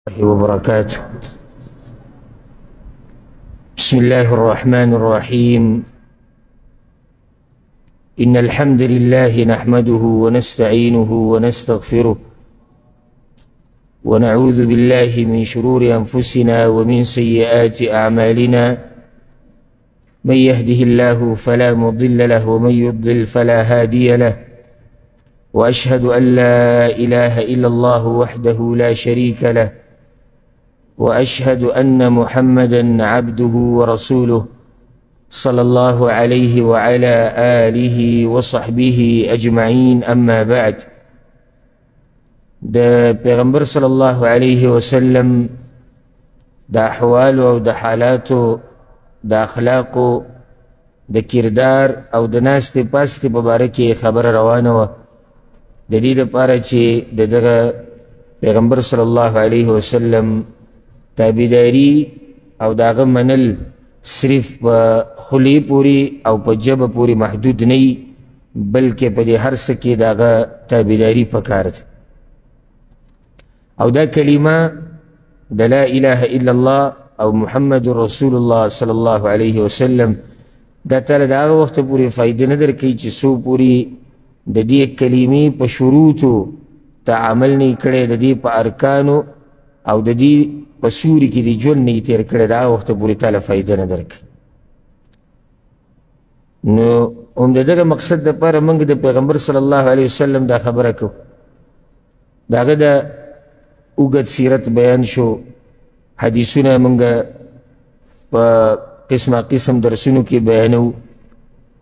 وبركاته. بسم الله الرحمن الرحيم. إن الحمد لله نحمده ونستعينه ونستغفره ونعوذ بالله من شرور أنفسنا ومن سيئات أعمالنا. من يهده الله فلا مضل له ومن يضلل فلا هادي له، وأشهد أن لا إله إلا الله وحده لا شريك له، وأشهد أن محمدًا عبده ورسوله صلى الله عليه وعلى آله وصحبه أجمعين. أما بعد، دا پیغمبر صلی الله علیه وسلم دا احوال او دا حالاتو دا اخلاقو دا کردار او دا ناست پاست ببارکی خبر روانه و دا دید پارا چه دا دغا پیغمبر صلی الله علیه وسلم تابیداری او داغا منل صرف پا خلی پوری او پا جب پوری محدود نی، بلکہ پا دی ہر سکی داغا تابیداری پکارد. او دا کلمہ دا لا الہ الا اللہ او محمد رسول اللہ صلی اللہ علیہ وسلم دا تعالی دا آغا وقت پوری فائدہ ندر کی چی سو پوری دا دی کلمی پا شروطو تا عمل نی کڑے، دا دی پا ارکانو او دا دی پا سوری کی دی جون نی تیر کڑے، دا آغا وقت پوری تعالی فائدہ ندر کی. نو ام دا دا مقصد دا پارا منگ دا پیغمبر صلی اللہ علیہ وسلم دا خبرکو دا آغا دا اوگد سیرت بیان شو، حدیثونا منگا پا قسم درسونو کی بیانو،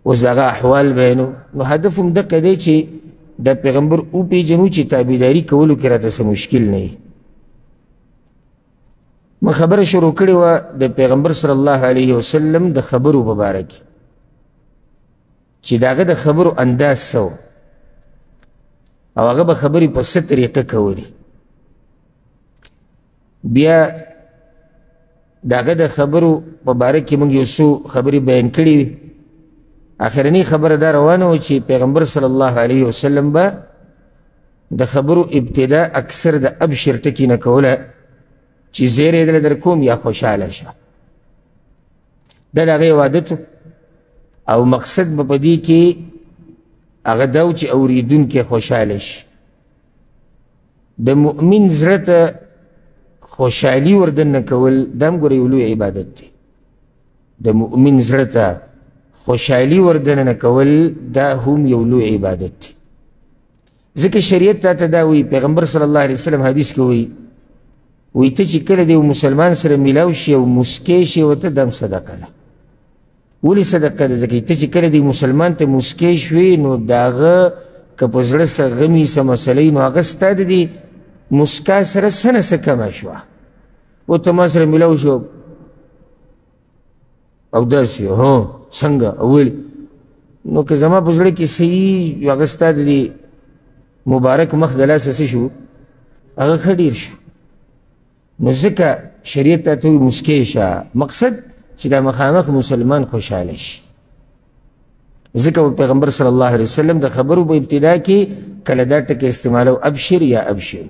وز داغا احوال بیانو. نو هدفم دقا دے چی دا پیغمبر او پی جنو چی تابیداری کولو کرا سا مشکل نئی. من خبر شروع کردی و دا پیغمبر صلی اللہ علیہ وسلم دا خبرو ببارکی چی داغا دا خبرو انداز سو او آغا با خبری پا ست طریقه کولی. بیا داغه د خبرو په باره کې موږ یو څو خبرې بیان کړي وي. آخرنی خبره دا روانه و چې پیغمبر صلی الله علیه وسلم به د خبرو ابتدا اکثر د ابشر ټکي نه کوله چې زیری دله در کوم یا خوشحاله شه. دا د هغې عادت او مقصد به په دې کې هغه دا و چې اورېدونکی خوشحاله شي. د مؤمن زړه ته خوشحالی وردن نکول دام گوری اولوی عبادت دی. دا مؤمن زرطا خوشحالی وردن نکول دا هم یولوی عبادت دی. ذکر شریعت تا تداوی پیغمبر صلی اللہ علیہ وسلم حدیث کوئی وی تا چی کل دیو مسلمان سر ملاوشی و مسکیشی و تا دام صدقه دا. ولی صدقه دا ذکر تا چی کل دیو مسلمان تا مسکیشوی نو داغا کپزرس غمی سا مسلی نو اغسطا دا دی مسکا سره سنه سکما شوا و تما سره ملاو شو او داسی ها څنګه اول نو که زما په زړه کې صحیح یو هغه ستا د دې مبارک مخ د لاسه څه شو هغه ښه ډېر شو. نو ځکه شریعت ته وایي مسکۍ شه، مقصد چې دا مخامخ مسلمان خوشحاله شي. ځکه پیغمبر صلی الله علیه وسلم د خبرو په ابتدا کې کله دا ټکي استعمالو ابشر یا ابشر.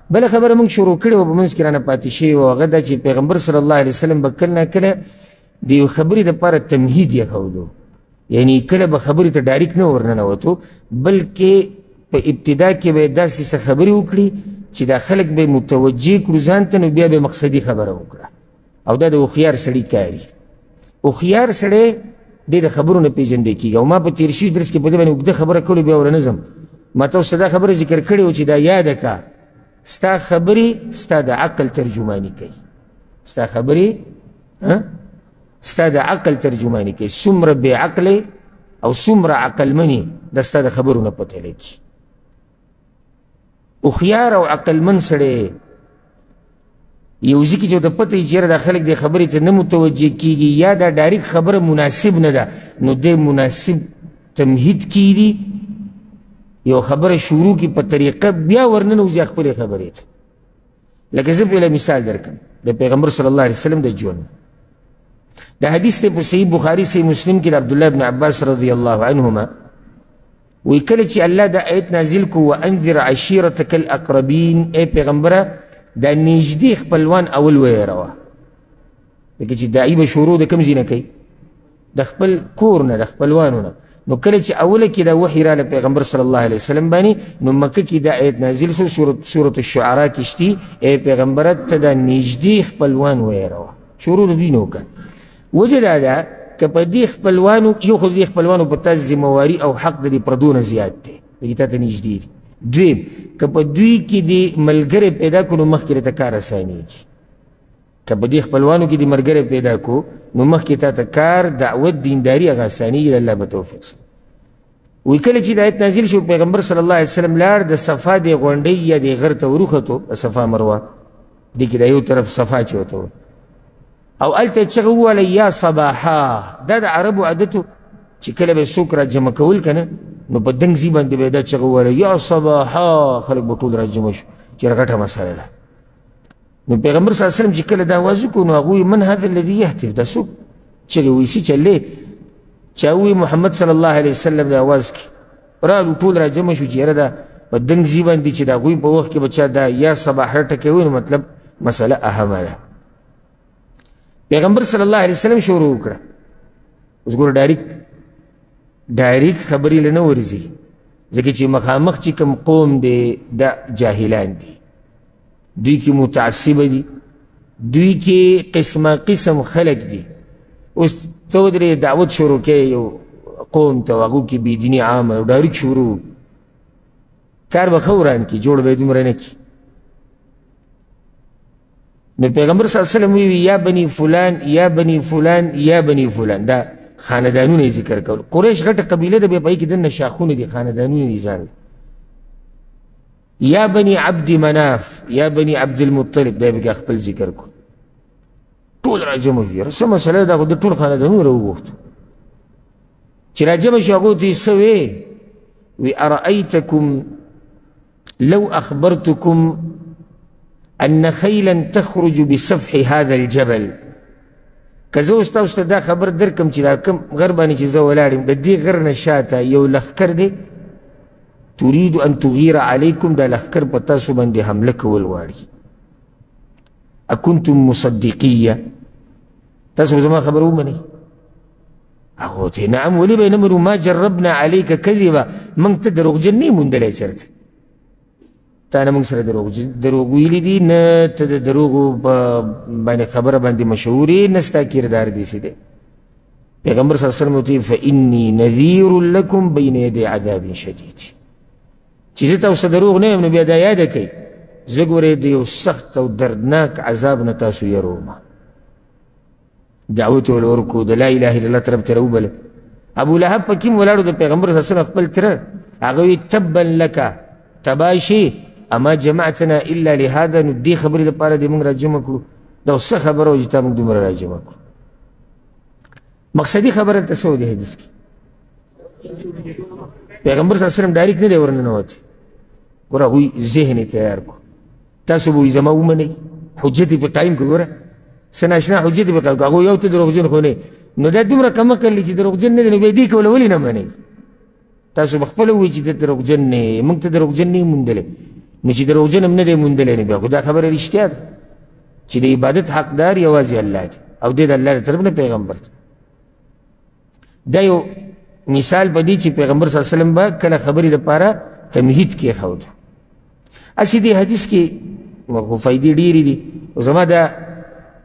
بل خبر منگ شروع کرده و بمنز کرانه پاتی شوی و آغا دا چی پیغمبر صلی اللہ علیہ وسلم با کل نا کل دیو خبری دا پارا تمہید یا خودو، یعنی کل با خبری تا ڈاریک نو ورننو تو بلکہ پا ابتدا کے بے دا سی سا خبری اکڑی چی دا خلق بے متوجی کروزانتن و بیا بے مقصدی خبر اکڑا. او دا اخیار سڑی کاری، اخیار سڑی دی دا خبرو نا پیجن دے کی گا. و ما پا تیرشوی درس کے پدے بانی اگده خبر کولو بیا ورنظم ما تاو صدا خبر ذکر کردی و چی دا یاد کا ستا خبری ستا دا عقل ترجمانی کئی، ستا خبری ستا دا عقل ترجمانی کئی. سمر بے عقل او سمر عقل منی دا ستا دا خبرو نا پتہ لکی. اخیار او عقل من سڑے یوزی کی جو دا پتہ چیر دا خلق دے خبری تا نمتوجہ کی گی یا دا ڈائریک خبر مناسب ندا نو دے مناسب تمہید کی دی یو خبر شروع کی پا طریقہ بیا ورنن اوزی اخبر خبریت. لکہ زب پہلا مثال درکن دا پیغمبر صلی اللہ علیہ وسلم دا جون دا حدیث تے پا صحیح بخاری صحیح مسلم کی دا عبداللہ بن عباس رضی اللہ عنہما وی کل چی اللہ دا آیت نازل کو وَأَنذِرْ عَشِيرَتَكَ الْأَقْرَبِينَ اے پیغمبرہ دا نږدې خپلوان اول ویروه. لکه چې داعي به شروع د کوم ځای نه کوي؟ د خپل کور نه، د خپلوانو نه. نو کله چې اوله کې دا وحي راله پیغمبر صلی الله علیه وسلم باندې، نو مکه کې دا آیت نازل شو، سورة الشعراء کې شتي ای پیغمبره ته دا نږدې خپلوان ویروه. شروع د دوی نه وکړه. وجه دا ده که په دې خپلوانو، یو خو د دې خپلوانو په تا ذمواري او حق د دې پردو نه زیات دی، دې تا ته نږدې دي. دویم، که په دوی کې د ملګری پیدا کړو نو مخکې ته کار اسانېږي. که په دې خپلوانو کې د ملګری پیدا کړو نو مخکې تا ته کار، دعوت، دینداري هغه اسانېږي. د الله به توفیق سره وایي کله چې د آیت نازل شو پیغمبر صلی الله علیه وسلم لاړ د صفا د غونډۍ یا د غر ته وروختو، صفا مروه دې کې د یو طرف صفا چې ورته وایي، او هلته چغه وویله یا صباحا. دا د عربو عادتو چې کله به څوک را جمع کول که نه، نو په دنګ ځي باندې به یې دا چغه وویله یا صباحا، خلک به ټول را جمع شو چې غټه مسله ده. نو پیغمبر صلی الله علیه وسلم چې کله دا آواز وکړو نو هغوی من هذا الذي یهتف، دا څوک چغې وایي څه چلې؟ چا ووایي محمد صلی الله علیه وسلم د آواز کې رالو، ټول را جمع شو چې یاره دا په دنګ ځي باندې چې د هغوی په وخت کې به چا دا یا صباحا ټکی وایي، نو مطلب مسله اهمه ده. پیغمبر صلی الله علیه وسلم شروع وکړه. اوس ګوره ډایرکټ خبرې له نه ورځي، ځکه چې مخامخ چې کوم قوم دی دا جاهلان دي، دوی کې متعصبه دي، دوی کې قسمه قسم خلق دي. اوس ته ودرې دعوت شروع کوې یو قوم ته، هغو کې بېدیني عامه، ډایرکټ شروع کار به ښه وران کړي، جوړ به یې دومره نه کړي. نو پیغمبر صلی الله علیه وسلم وی یا بنی فلان یا بنی فلان یا بنی فلان، دا خاندانونه یې ذکر کول. قریش غټه قبیله ده، بیا په کې دننه شاخونه دي، خاندانونه دي ځان. یا بنی عبد مناف یا بنی عبد المطلب، دا یې پکې خپل ذکر کړو. ټول را جمع شو. یاره څه مسله ده، خو د ټول خاندانونه را وغوښتو. چې را جمع شو هغو ته یې څه وی ارأیتکم لو اخبرتکم ان خیلا تخرج بصفح هذا الجبل، که زه اوس تاسو ته دا خبر درکم چې دا کوم غر باندې چې زه ولاړ یم، د دې غر نه شاته یو لښکر دی تريد ان تغیر علیکم، دا لښکر په تاسو باندې حمله کول غواړي. اکنتم مصدقیه، تاسو زما خبر ومنئ؟ هغو ته نعم، ولې به یې نه منو؟ ما جربنا علیک کذبا، موږ ته دروغجن نه یې موندلی چېرته، تا نه موږ سره دروغ ویلي دي، نه ته د دروغو باندې خبره باندې مشهور یې، نه ستا کردار داسې دی. پیغمبر صلی الله علیه وسلم ورته ویل فإني نذیر لکم بین یدی عذاب شدید، چې زه تاسو دروغ نه یم، نو بیا دا یاده کوئ زه ګورې د یو سخت او دردناک عذاب نه تاسو یرومه. دعوت یې ول ورکړو، د لا اله الا الله طرف ته راوبله. ابو لهب پکې هم ولاړو، د پیغمبر صلی الله علیه وسلم خپل تره، هغه وی تبا لکه، تباشي اما جمعتنا الا لهذا، نو دې خبرې لپاره دې موږ را جمع کړو، دا څه خبره وه چې تا موږ دومره را جمع کړو؟ مقصدي خبره دلته څه و دې حدیث کې؟ پیغمبر صلی الله علیه وسلم ډایرکټ نه دی ورننوتی. ګوره هغوی ذهن یې تیار کړو، تاسو به وایي زما ومنئ، حجت یې پرې قایم کړو. ګوره څه ناشنا حجت یې پرې قایم کړو. هغوی یو ته دروغجن خو نه، نو دا دومره کمعقل دی چې دروغجن نه دی، نو بیا دې کوله ولې نه منئ؟ تاسو به خپله ووایئ چې ته دروغجن نه یې، موږ ته دروغجن نه یې موندلی، نو چې دروغجن هم نه دی موندلی، نو بیا خو دا خبره رښتیا ده چې د عبادت حقدار یوازې الله دی، او دی د الله له طرف نه پیغمبر دی. دا یو مثال په دې چې پیغمبر صلی الله علیه وسلم به کله خبرې دپاره تمهید کېښود. هسې دې حدیث کې خو فایدې ډېرې دي، خو زما دا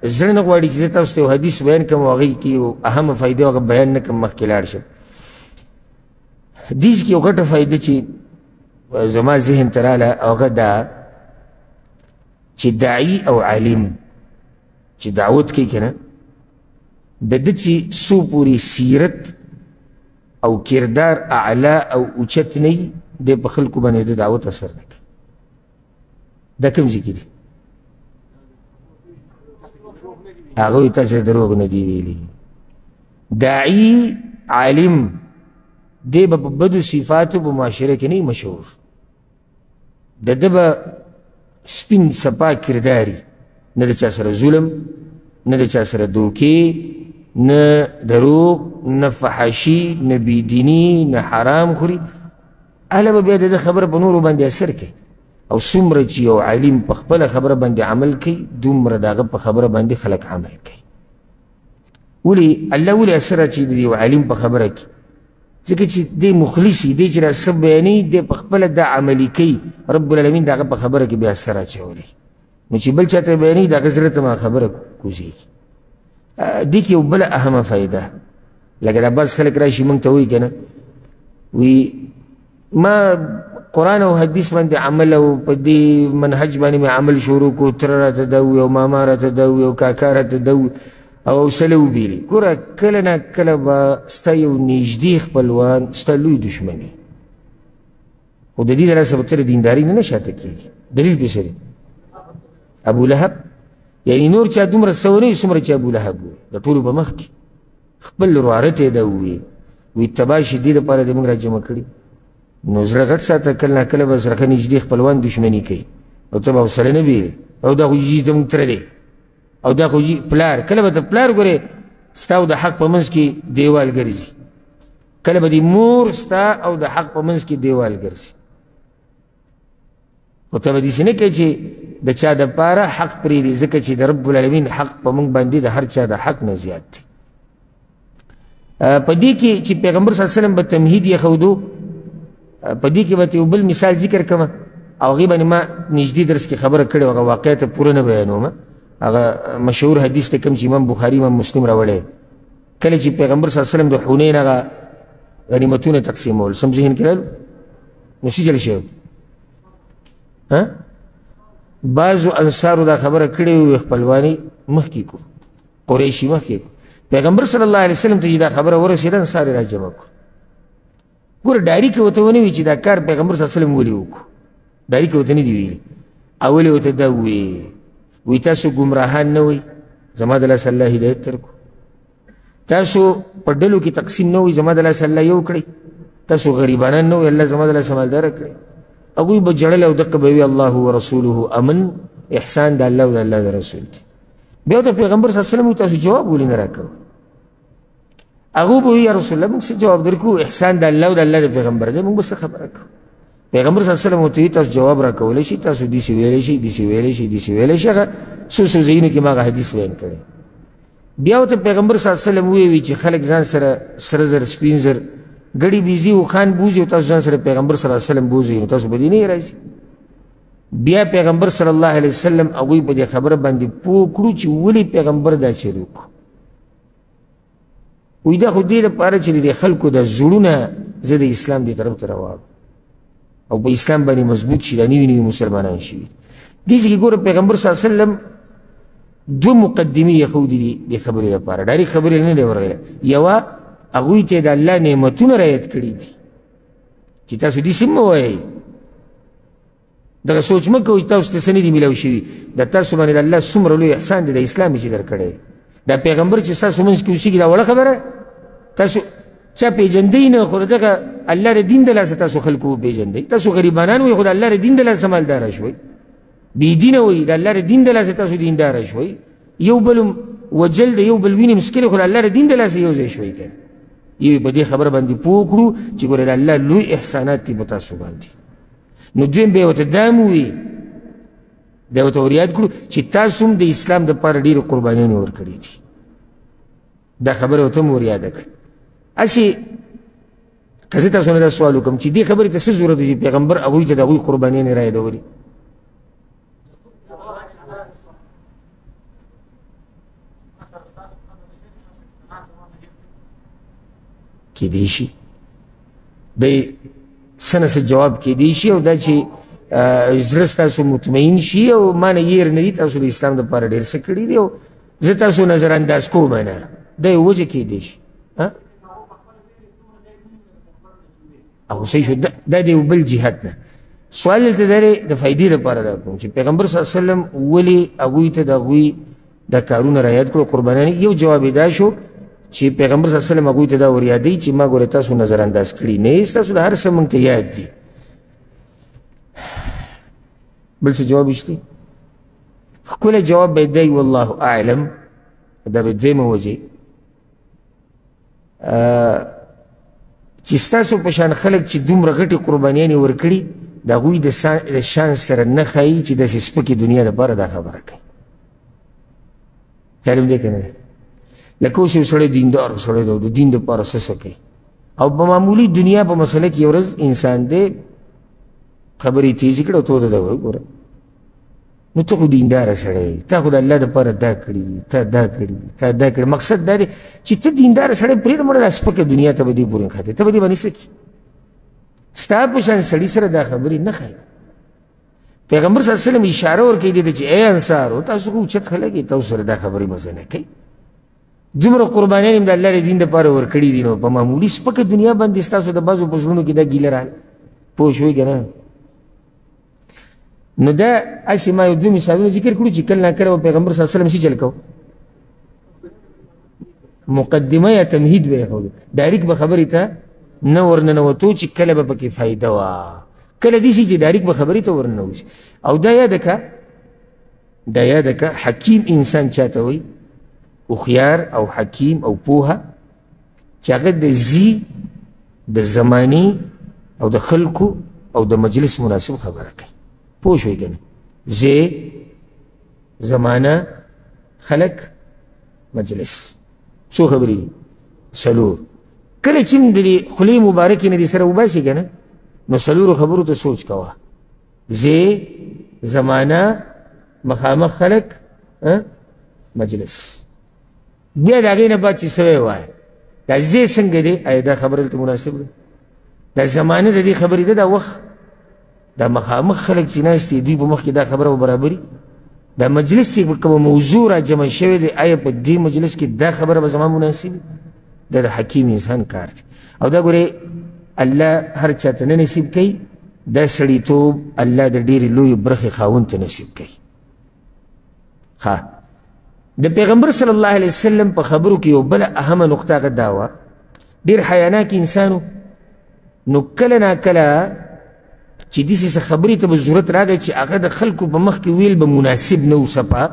زړه نه غواړي چې زه تاسو ته یو حدیث بیان کړم او هغې کې یو اهمه فایده هغه بیان نه کړم، مخکې لاړ شم. حدیث کې یو غټه فایده چې زما ذهن ته راله هغه دا چې داعي او عالم چې دعوت کوي که نه، د ده چې څو پورې سیرت او کردار اعلا او اوچت نه وي، دی په خلکو باندې د دعوت اثر نه کوي. دا کوم ځای کې دي؟ هغوی تاسې دروغ نه دي ویلي. داعي عالم دی به په بدو صفاتو په معاشره کې نه مشهور، د ده به سپین سپا کرداري، نه د چا سره ظلم، نه د چا سره دوکې، نه دروغ، نه فحاشي، نه بیدیني، نه حرام خوري. اهله به بیا د ده خبره په نورو باندې اثر کوي. او څومره چې یو عالم په خپله خبره باندې عمل کوي دومره د هغه په خبره باندې خلک عمل کوي. ولې الله ولې اثر چې د یو عالم په خبره کې؟ ځکه چې دی مخلص دی چې څه بیانوي دی په خپله دا عملي کوي، رب العالمین د هغه په خبره کې بیا اثر اچولی. نو چې بل چاته بیانوي د هغه زړه ته ما خبره کوزېږي. دې کې یو بله اهمه فایده، لکه دا بعض خلک راشي موږ ته وایي که نه، وی ما قرآن او حدیث باندې عمل او په دې منهج باندې مې عمل شروع کو، تره راته دا ووي او ماما راته دا ووي او کاکا راته دا ووي او حوصله وبېلې. ګوره کله نه کله به ستا یو نږدې خپلوان ستا لوی دشمن وي، خو د دې د لاسه به ته د دیندارۍ نه شاته کېږي. دلیل پې څه دی؟ ابو لهب، یعنې نور چا دومره څه ونه وي څومره چې ابو لهب ووي، د ټولو به مخکې خپل وراره ته یې دا ووي، وی تباه شي دې دپاره دې موږ را جمع کړي. نو زړه غټ ساته، کله نه کله به سره ښه نږدې خپلوان دشمني کوي او ته به حوصله نه بېرې، او دا خو جي زموږ تره دی او دا خو جي پلار. کله به د پلار ګورې ستا او د حق په منځ کې دیوال ګرځي، کله به د مور ستا او د حق په منځ کې دیوال ګرځي. خو ته به داسې نه کوې چې د چا دپاره حق پرېږدي، ځکه چې د رب العالمین حق په موږ باندې د هر چا د حق نه زیات دی. په دې کې چې پیغمبر صلی الله علیه وسلم به تمهید یې ښودو، په دې کې به یو بل مثال ذکر کړم او هغې باندې ما نږدې درس کې خبره کړې وه، هغه واقعه ته پوره نه بیانوم. هغه مشهور حدیث دی کوم چې امام بخاري امام مسلم راوړی، کله چې پیغمبر صلی الله علیه وسلم د حنین هغه غنیمتونه تقسیمول، سم ذهن کې رالو؟ نو څه چل شوی؟ بعضو انصارو دا خبره کړې وي خپلواني مخکې کو، قریشي مخکې کو. پیغمبر صلی الله علیه وسلم ته چې دا خبره ورسېده انصار یې را جمع کړو. ګوره ډایرکټ ورته ونه وي چې دا کار پیغمبر صلی الله علیه وسلم ولې وکړو، ډایرکټ ورته نه دي ویلي. او ولې ورته دا وی تاسو ګمراهان نه وئ، زما د لاسه الله هدایت درکړو. تاسو په ډلو کې تقسیم نه وئ، زما د لاسه الله یو کړئ. تاسو غریبانان نه وئ، الله زما د لاسه مالداره کړئ. هغوی به ژړل او دقه به وي الله ورسوله امن، احسان د الله او د الله د رسول دی. بیا ورته پیغمبر صلی الله علیه وسلم تاسو جواب ولې نه راکوئ؟ هغوی به وي یا رسول الله موږ څه جواب درکړو، احسان د الله او د الله د پیغمبر دی، موږ به څه خبره کوو. پیغمبر صلی الله علیه وسلم ورته وي تاسو جواب راکولی شئ، تاسو داسې ویلی شئ، داسې ویلی شئ، داسې ویلی شئ. هغه څو څو ځایونو کې ما هغه حدیث بیان کړی. بیا ورته پیغمبر صلی الله علیه وسلم وویل چې خلک ځان سره سره زر سپین زر ګړي بیزي او خان بوزي او تاسو ځان سره پیغمبر صلی الله علیه وسلم بوزئ، نو تاسو به دې نه راځي. بیا پیغمبر صلی الله علیه وسلم هغوی په دې خبره باندې پوه کړو چې ولې پیغمبر دا چل وکړو. وایي دا خو دې لپاره چې د خلکو د زړونه زه د اسلام دې طرف ته راواړم او په اسلام باندې مضبوط شي، دا نوي نوي مسلمانان شي. دې کې ګوره پیغمبر صلی الله علیه وسلم دوه مقدمې یې ښودي دي دې خبرې لپاره، ډایرکټ خبرې نه دی ورغلی. یوه هغوی ته د الله نعمتونه رعایت کړي دي چې تاسو داسې مه وایئ، دغه سوچ مه کوئ تاسو ته څه نه دي میلاو شوي، د تاسو باندې د الله څومره لوی احسان دی د اسلام چې درکړی. دا پیغمبر چې ستاسو منځ کې اوسېږي دا وړه خبره، تاسو چا پېژندئ نه، خو دغه الله د دین د لاسه تاسو خلکو وپېژندئ. تاسو غریبانان وئ خو د الله د دین د لاسه مالداره شوئ، بېدینه وئ د الله د دین د لاسه تاسو دینداره شوئ. یو بل وجل د یو بل وینې مسکلې خو د الله د دین د لاسه یو ځای شوئ که یو په دې خبره باندې پوه کړو چې ګوره د الله لوی احسانات دي په تاسو باندې. نو دویم بیا ورته دا مو وي، دا ورته ور یاد کړو چې تاسو هم د اسلام دپاره ډېرې قربانیانې ورکړې دي. دا خبره ورته مو ور یاده کړه. هسې که زه تاسو نه دا سوال وکړم چې دې خبرې ته څه ضرورت دی چې پیغمبر هغوی ته د هغوی قربانیانې را یادولې؟ کېدی شي دی څه نه څه جواب کېدی شي، او دا چې زړه ستاسو مطمئن شي او ما نه یېر نه دي، تاسو د اسلام دپاره ډېر څه کړي دي او زه تاسو نظر انداز کوم نه، دا یو وجه کېدی شي. او صحیح شو، دا د یو بل جهت نه. سوال دلته دی د فایدې لپاره دا کوم چې پیغمبر صلی الله علیه وسلم ولې هغوی ته د هغوی دا کارونه رعایت کړو قربانیانې. یو جواب یې دا شو چې پیغمبر صلی الله علیه وسلم هغوی ته دا ور یادوي چې ما ګوره تاسو نظر انداز کړي نه یې، ستاسو د هر څه موږ ته یاد دي. بل څه جواب شته؟ ښکلی جواب به یې دی والله اعلم، دا به دویمه وجې چې ستاسو په شان خلک چې دومره غټې قربانیانې ورکړي د هغوی د شان سره نه ښایي چې داسې سپکې دنیا دپاره دا خبره کوي. خیال هم دی که نه؟ لکه اوس یو سړی دیندار سړی دی او د دین دپاره څه کوي او په معمولي دنیا په مسله کې یو ورځ انسان دی خبرې تیزې کړه او ته ورته دا وایي ګوره نو ته خو دینداره سړی تا خو د الله دپاره دا کړي دي تا دا کړي دي تا دا کړي. مقصد دا دی چې ته دینداره سړی پرېږده مړه دا سپکه دنیا ته به دې پورې ښه دی ته به دې باندې څه کړي. ستا په شان سړي سره دا خبرې نه ښایي. پیغمبر صلی الله علیه وسلم اشاره ورکوي دې ته چې ای انصارو تاسو خو اوچت خلک یې تاسو سره دا خبرې مزه نه کوي. دومره قربانیان هم د الله د دین دپاره ورکړي دي نو په معمولي سپکه دنیا باندې ستاسو د بعضو په زړونو کې دا ګیله راغله. پوه شوئ که نه؟ نو دا هسې ما یو دوه مثالونه ذکر کړو چې کله ناکله به پیغمبر صلی الله علیه وسلم څه چل کو مقدمه یا تمهید به یې ښودو ډایرکټ به خبرې ته نه ورننوتو چې کله به پکې فایده وه کله داسې چې ډایرکټ به خبرې ته ورننوځي. او دا یاده که حکیم انسان چاته وایي هوښیار او حکیم او پوهه چې هغه د زی د زمانې او د خلکو او د مجلس مناسب خبره کوي. پوه شوئ که نه؟ زی زمانه خلک مجلس څو خبرې دي څلور. کله چې د دې خولې مبارکې نه دې سره وباسي که نه نو څلورو خبرو ته سوچ کوه. زی زمانه مخامخ خلک مجلس بیا د هغې نه بعد چې څه وایه دا زی څنګه دی آیا دا خبره دلته مناسب ده؟ دا زمانه د دې خبرې ده دا وخت دا مخامخ خلک چې ناست دي دوی په مخ کې دا خبره و برابري دا مجلس چې کومه موضوع را جمع شوی دی آیا په دې مجلس کې دا خبره به زما مناسبه دا د حکیم انسان کار دی. او دا ګورې الله هر چاته نه نصیب کوي دا سړیتوب الله د ډېرې لویې برخې خاوند ته نصیب کوي. د پیغمبر صلی الله علیه وسلم په خبرو کې یو بله اهمه نقطه هغه دا وه ډېر حیاناک انسانو نو کله ناکله چې داسې څه خبرې ته به ضرورت راغی چې هغه د خلکو په مخ کې ویل به مناسب نه و صفا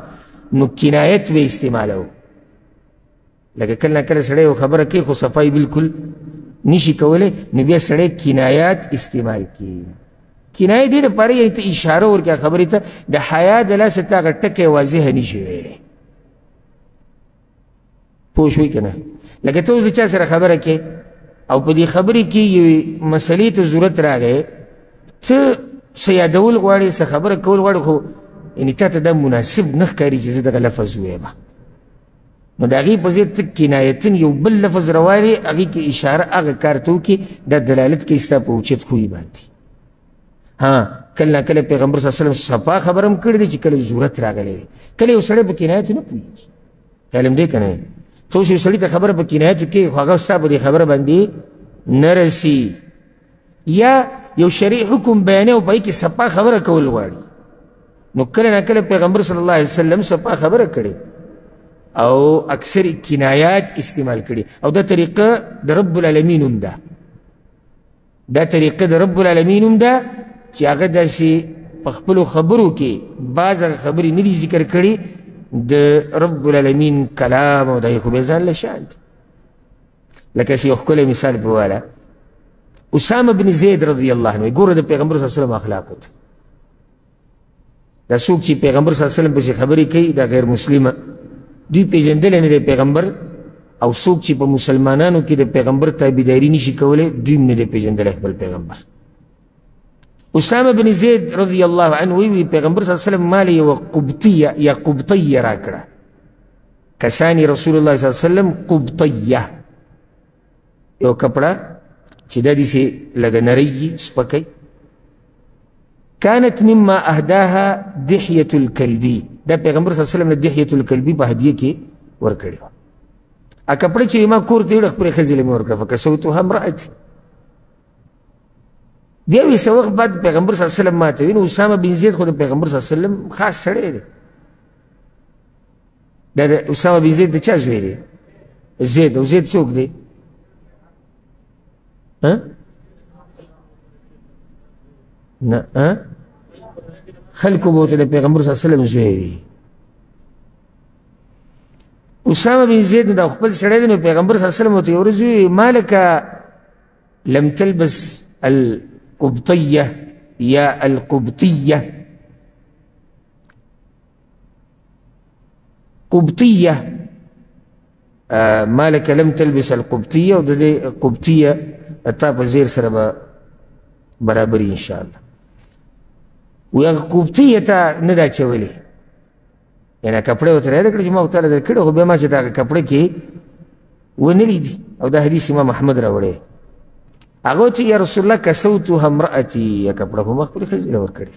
نو کنایت به استعمالوو. لکه کله ناکله سړی یو خبره کوي خو صفا یې بلکل نشي کولی نو بیا سړی کنایات استعمال کوي. کنایه دې دپاره یعنې ته اشاره ورکړه خبرې ته د حیا د لاسه ته هغه ټکی واضحه نشي ویلی. پوه شوئ که نه؟ لکه ته اوس د چا سره خبره کوې او په دې خبرې کې یوې مسلې ته ضرورت راغی ته څه یادول غواړې څه خبره کول غواړې خو یعنې تا ته دا مناسب نه ښکاري چې زه دغه لفظ ووایم نو د هغې په ځای ته کنایتن یو بل لفظ راوالې هغې کې اشاره هغه کار ته وکړې دا دلالت کوي ستا په اوچت خوی باندې. کله ناکله پیغمبر صلی الله علیه وسلم صفا خبره هم کړې دی چې کله ضرورت راغلی دی کله یو سړی په کنایتو نه پوهېږي. خیال هم دی که نه؟ ته اوس یو سړي ته خبره په کنایتو کوې خو هغه ستا په دې خبره باندې نه رسي یا یو شرعي حکم بیانوي او په هغې کې صفا خبره کول غواړي نو کله ناکله پیغمبر صلی الله علیه وسلم صفا خبره کړې او اکثر کنایات استعمال کړي او دا طریقه د رب العالمین هم ده. دا طریقه د رب العالمین هم ده چې هغه داسې په خپلو خبرو کې بعض هغه خبرې نه دي ذکر کړي د رب العالمین کلام او دا یې خو بیا ځان له شان دي. لکه یو ښکلی مثال پې واله اسامه بن زید رضی الله عنه ګوره د پیغمبر صلی الله علیه وسلم اخلاقو ته دا څوک چې پیغمبر صلی الله علیه وسلم پسې خبرې کوي دا غیر مسلمه دوی پیژندلی نه دی پیغمبر او څوک چې په مسلمانانو کې د پیغمبر تابعداري نشي کولی دوی هم نه دی پیژندلی خپل پیغمبر. اسامه بن زید رضی الله عنه وی پیغمبر صلی الله علیه وسلم ما له یوه قبطیه یا قبطیه راکړه کسانی رسول الله صلی الله علیه وسلم قبطیه یو کپړه چې دا داسې لږه نری سپکی كانت مما اهداها دحيه الكلبي دا پیغمبر صلی الله علیه وسلم نه دحيه الكلبي په هدیه کې ورکړی و. ا کپړه چې ما کور ته یوړه خپلې ښځې له مې ورکړه فکسوتها امرأتي بیا وی څه وخت بعد پیغمبر صلی الله علیه وسلم ما ته وی نو اسامه بن زید خو د پیغمبر صلی الله علیه وسلم خاص سړی دی. دا د اسامه بن زید د چا زوی دی؟ زید. او زید څوک دی؟ نه خلکو به ورته د پیغمبر صلی الله علیه وسلم زوی وي. اسامه بن زید نو دا خپل سړی دی نو پیغمبر صلی الله علیه وسلم ورته یو ورځ وویل ما لکه لم تلبس القبطیه یا القبطیه. قبطیه ما لك لم تلبس القبطیه، او د دې قبطیه تا په زیر سره به برابري انشاءالله. وی هغه قبطیه ته نه دا اچولې، یعنې کپړې ورته رایاده کړې چې ما ورته در کړې، خو بیا ما چې د هغه کپړې کې ونه لیدي، او دا حدیث امام احمد راوړی. هغه وایي چې یا رسول الله کسوتها امرأتي، یا کپړه خو ما خپلې ښځې له ورکړې.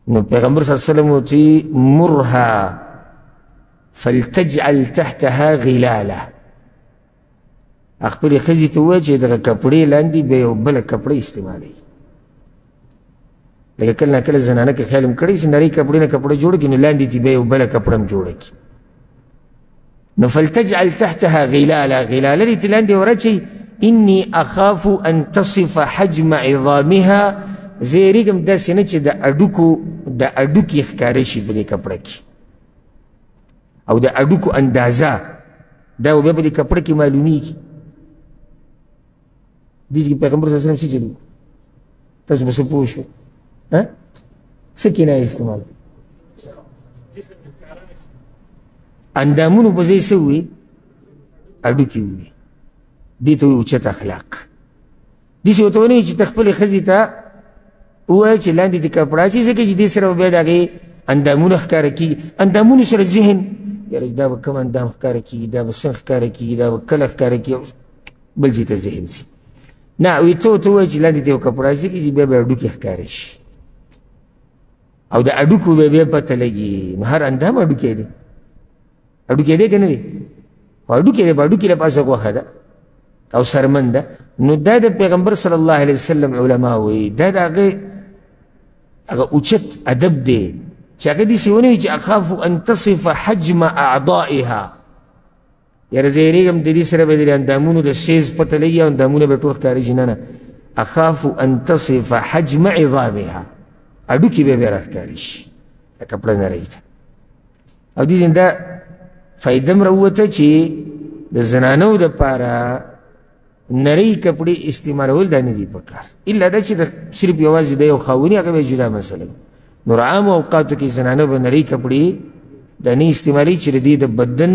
نو پیغمبر صلی الله علیه وسلم وایي مرها فلتجعل تحتها غلاله، خپلې ښځې ته ووایه چې دغه کپړې لاندې بیا یو بله کپړه استعمالوي. لکه کله ناکله زنانه که خیال هم کړی چې نرۍ کپړې نه کپړه جوړه کړي، نو لاندې چې بیا یو بله کپړه هم جوړه کړي. نو فلتجعل تحتها غلاله، غلاله دې ته لاندې ورچوي. إني أخاف أن تصف حجم عظامها، زه یېرېږم داسې نه چې د اډوکې ښکاره شي په دې کپړه کې، او د اډوکو اندازه دا بیا په دې کپړه کې معلومیږي. دې کې پیغمبر صلی الله علیه وسلم څه چلو، تاسو به څه پوه شو څه کنایه استعمال. اندامونو په ځای څه ووایي، اډوکې ووایي. دې ته وایي اوچت اخلاق. داسې ورته ونه وایي چې ته خپلې ښځې ته ووایه چې لاندې دې کپړه اچوي، ځکه چې دې سره به بیا د هغې اندامونه ښکاره کېږي. اندامونو سره ذهن، یاره دا به کوم اندام ښکاره کېږي، دا به څنګه ښکاره کېږي، دا به کله ښکاره کېږي، بل ځای ته ذهن شي. نه وایي ته ورته ووایه چې لاندې ته یو کپړه اچوي چې بیا به اډوکې ښکاره شي، او د اډوکو به بیا پته لګي. نو هر اندام اډوکی دی، اډوکی دی که نه دی؟ خو اډوکی دی، په اډوکي له پاسه غوښه ده او سرمن ده. نو دا د پیغمبر صلی الله علیه وسلم علما وایي دا د هغه اوچت ادب دی چې هغه داسې ونه وي چې اخاف ان تصف حجم اعضائها، یاره زه یېرېږم د دې سره به د اندامونو د سیز پته لګي او اندامونه به ټول ښکارېږي. نه نه، اخاف ان تصف حجم عظامها، اډوکي به بیا راښکارې شي د کپړه نرۍ ته. او دې ځین دا فایده م راووته چې د زنانو دپاره نرۍ کپړې استعمالول دا نه دي پکار، الا دا چې صرف یوازې د یو خاوني هغه به جدا مسله. نور عام اوقاتو کې زنانه به نرۍ کپړې دا نه استعمالوي چې د دې د بدن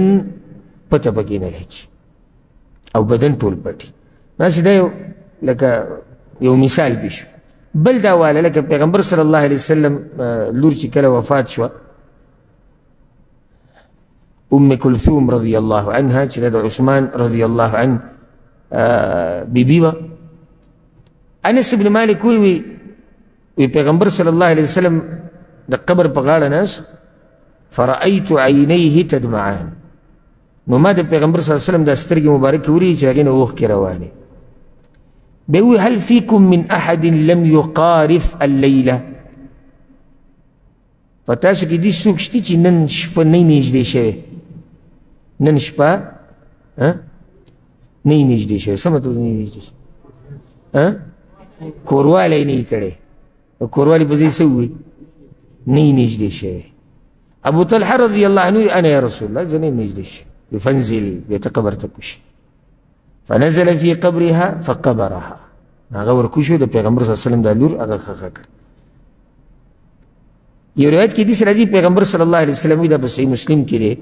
پته پکې نه لګي او بدن ټول پټي. داسې دا یو لکه یو مثال بیشو. بل دا واله لکه پیغمبر صلی الله علیه وسلم لور چې کله وفات شوه، ام کلثوم رضی الله عنها چې د عثمان رضی الله عنه بیبی وه. انس بن مالک وی پیغمبر صلی الله علیه وسلم د قبر په غاړه ناست، فرأیت عینیه تدمعان، نو ما د پیغمبر صلی الله علیه وسلم د سترګې مبارکې ولیدې چې هغې نه اوښکې روانې. بیا وی هل فیکم من احد لم یقارف اللیله، په تاسو کې دې څوک شته چې نن شپه نه یې نږدې شوی، نن شپه نه یې نږدې شوی. څه مطلب نه یې نږدې شوی؟ کوروالی نه یې کړی، کوروالی په ځای څه ووایي، نه یې نږدې شوی. ابو طلحه رضی الله عنه انا یا رسول الله، زه نه یم نږدې شوی. فانزل، بیا ته قبر ته کوشي. فنزل في قبرها فقبرها، هغه ورکوشو د پیغمبر صلی الله علیه وسلم دا لور هغه ښخه کړه. یو روایت کې داسې راځي پیغمبر صلی الله علیه وسلم وایي، دا په صحیح مسلم کې دی،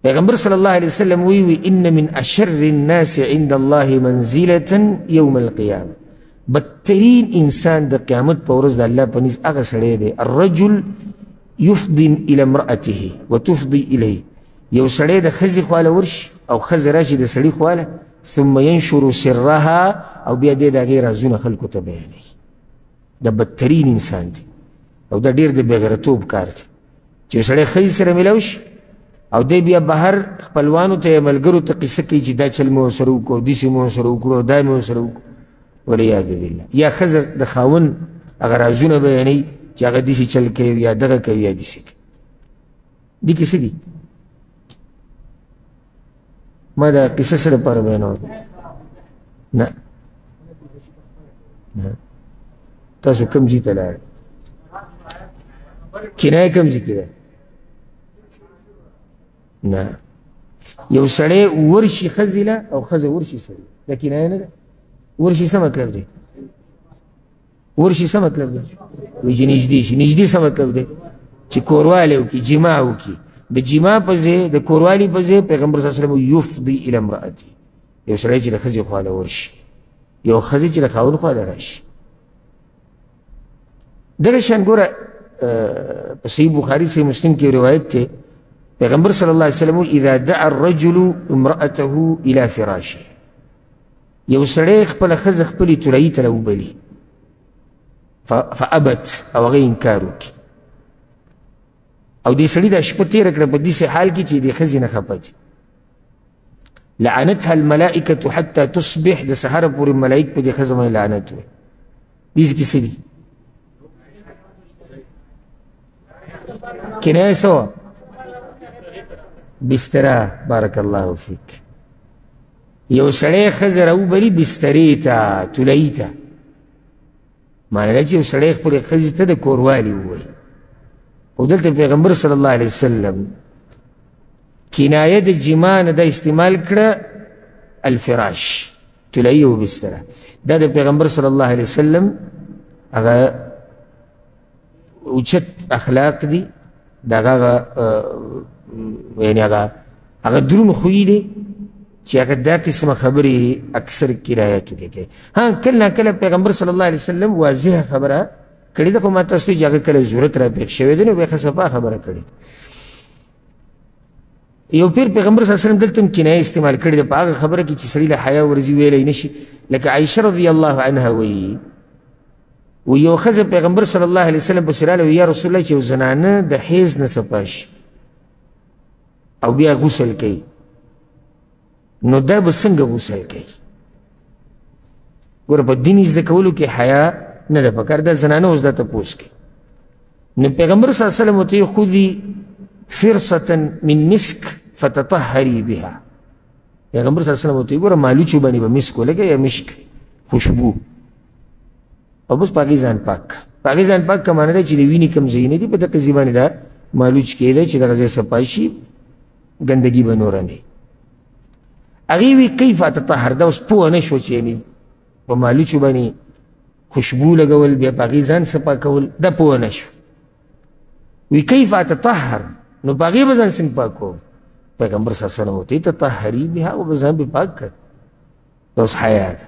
پیغمبر صلی الله علیه وسلم وی ان من اشر الناس عند الله منزلة یوم القیامه، بدترین انسان د قیامت په ورځ د الله په نزد هغه سړی دی، الرجل یفضي الى امرأته وتفضي الیه، یو سړی د ښځې خواله ورشي او ښځه راشي د سړي خواله، ثم ينشر سرها، او بیا دې د هغې رازونه خلکو ته بیانوي. دا بدترین انسان دی او دا ډېر د بېغیرتوب کار دی چې یو سړی ښځې سره میلاو شي او دی بیا بهر خپلوانو ته یا ملګرو ته قصه کوي چې دا چل مې ورسره وکړو، داسې مې ورسره وکړو، دا مې ورسره وکړو، والعیاذ بالله. یا ښځه د خاوند هغه رازونه بیانوي چې هغه داسې چل کوي یا دغه کوي یا داسې کوي. دې کیسه دي ما دا قصه څه لپاره بیانوم؟ نه تاسو کوم ځای ته لاړئ؟ کنایه کوم ځای کې ده؟ نه، یو سړی ورشي ښځې له او ښځه ورشي سړي، دا کنایه نه ده؟ ورشي څه مطلب دی؟ ورشي څه مطلب دی؟ وایي چې نږدې شي. نږدې څه مطلب دی؟ چې کوروالی وکړي، جماع وکړي. د جماع په ځای، د کوروالي په ځای پیغمبر صلی الله علیه وسلم یفضي الی امرأتي، یو سړی چې د ښځې خواله ورشي، یو ښځې چې د خاوند خواله راشي. دغه شان ګوره په صحیح بخاري صحیح مسلم کې روایت دی، پیغمبر صلی الله علیه وسلم اذا دعا الرجل امرأته الى فراشه، یو سړی خپله ښځه خپلې تولایي ته راوبلي فابت، او هغه انکار وکړي، او دې سړي دا شپه تېره کړه په داسې حال کې چې دې ښځې نه خفه دي، لعنتها الملائکة حتى تصبح، د سهاره پورې ملائک په دې ښځه باندې لعنت وایي. دې کې څه دي؟ کنایه څه وه؟ بستره. بارک الله فیک. یو سړی ښځه راوبلي بسترې ته، تولایي ته، معنی دا چې یو سړی خپلې ښځې ته د کوروالي ووایي. او دلته پیغمبر صلی الله علیه وسلم کنایه د جماع نه دا استعمال کړه الفراش، تولایي او بستره. دا د پیغمبر صلی الله علیه وسلم هغه اوچت اخلاق دي، دا هغه یعنی هغه درون خوی دی چې هغه دا قسمه خبرې اکثر کرایاتو کې کوي. ها کله نه کله پیغمبر صلی الله علیه وسلم واضحه خبره کړې ده، خو ما تاسو ته چې هغه کله ضرورت را پېښ شوی دی نو بیا ښه صفا خبره کړې ده. یو پیر پیغمبر صلی الله علیه وسلم دلته هم کنایه استعمال کړې ده په هغه خبره کې چې سړي له حیا ورځي ویلی نه شي. لکه عایشه رضی الله عنها وایي، و یو ښځه پیغمبر صلی الله علیه وسلم پسې راغله، یا رسول الله چې یو زنانه د حیض نه صفا شي او بیا غسل کوي، نو دا به څنګه غسل کوي؟ ګوره په دین زده کولو کې حیا نه ده پکار، دا زنانه اوس دا تپوس کوي. نو پیغمبر صلی الله علیه وسلم ورته خذي فرصة من مسک فتطهري بها. پیغمبر صلی الله علیه وسلم ورته ګوره مالوچو باندې به مسک ولګوي یا مشک خوشبو، او بس په هغې ځان پاک. په هغې ځان پاک که معنی ده چې د وینې کوم ځایونه دي په دغه ځای باندې دا مالوچ کېده چې دغه ځای صفا شي، ګندګي به نوره نه وي. هغې وی کیف اتطهر، دا اوس پوه نه شو چې یعنې په مالوچو باندې خوشبو لګول بیا په هغې ځان صفا کول، دا پوه نه شو. وی کیف اتطهر، نو په هغې به ځان څنګه پاک کوم؟ پیغمبر صلی الله علیه وسلم ورته تطهري بها، او به ځان به پاک کړ. دا اوس حیا ده،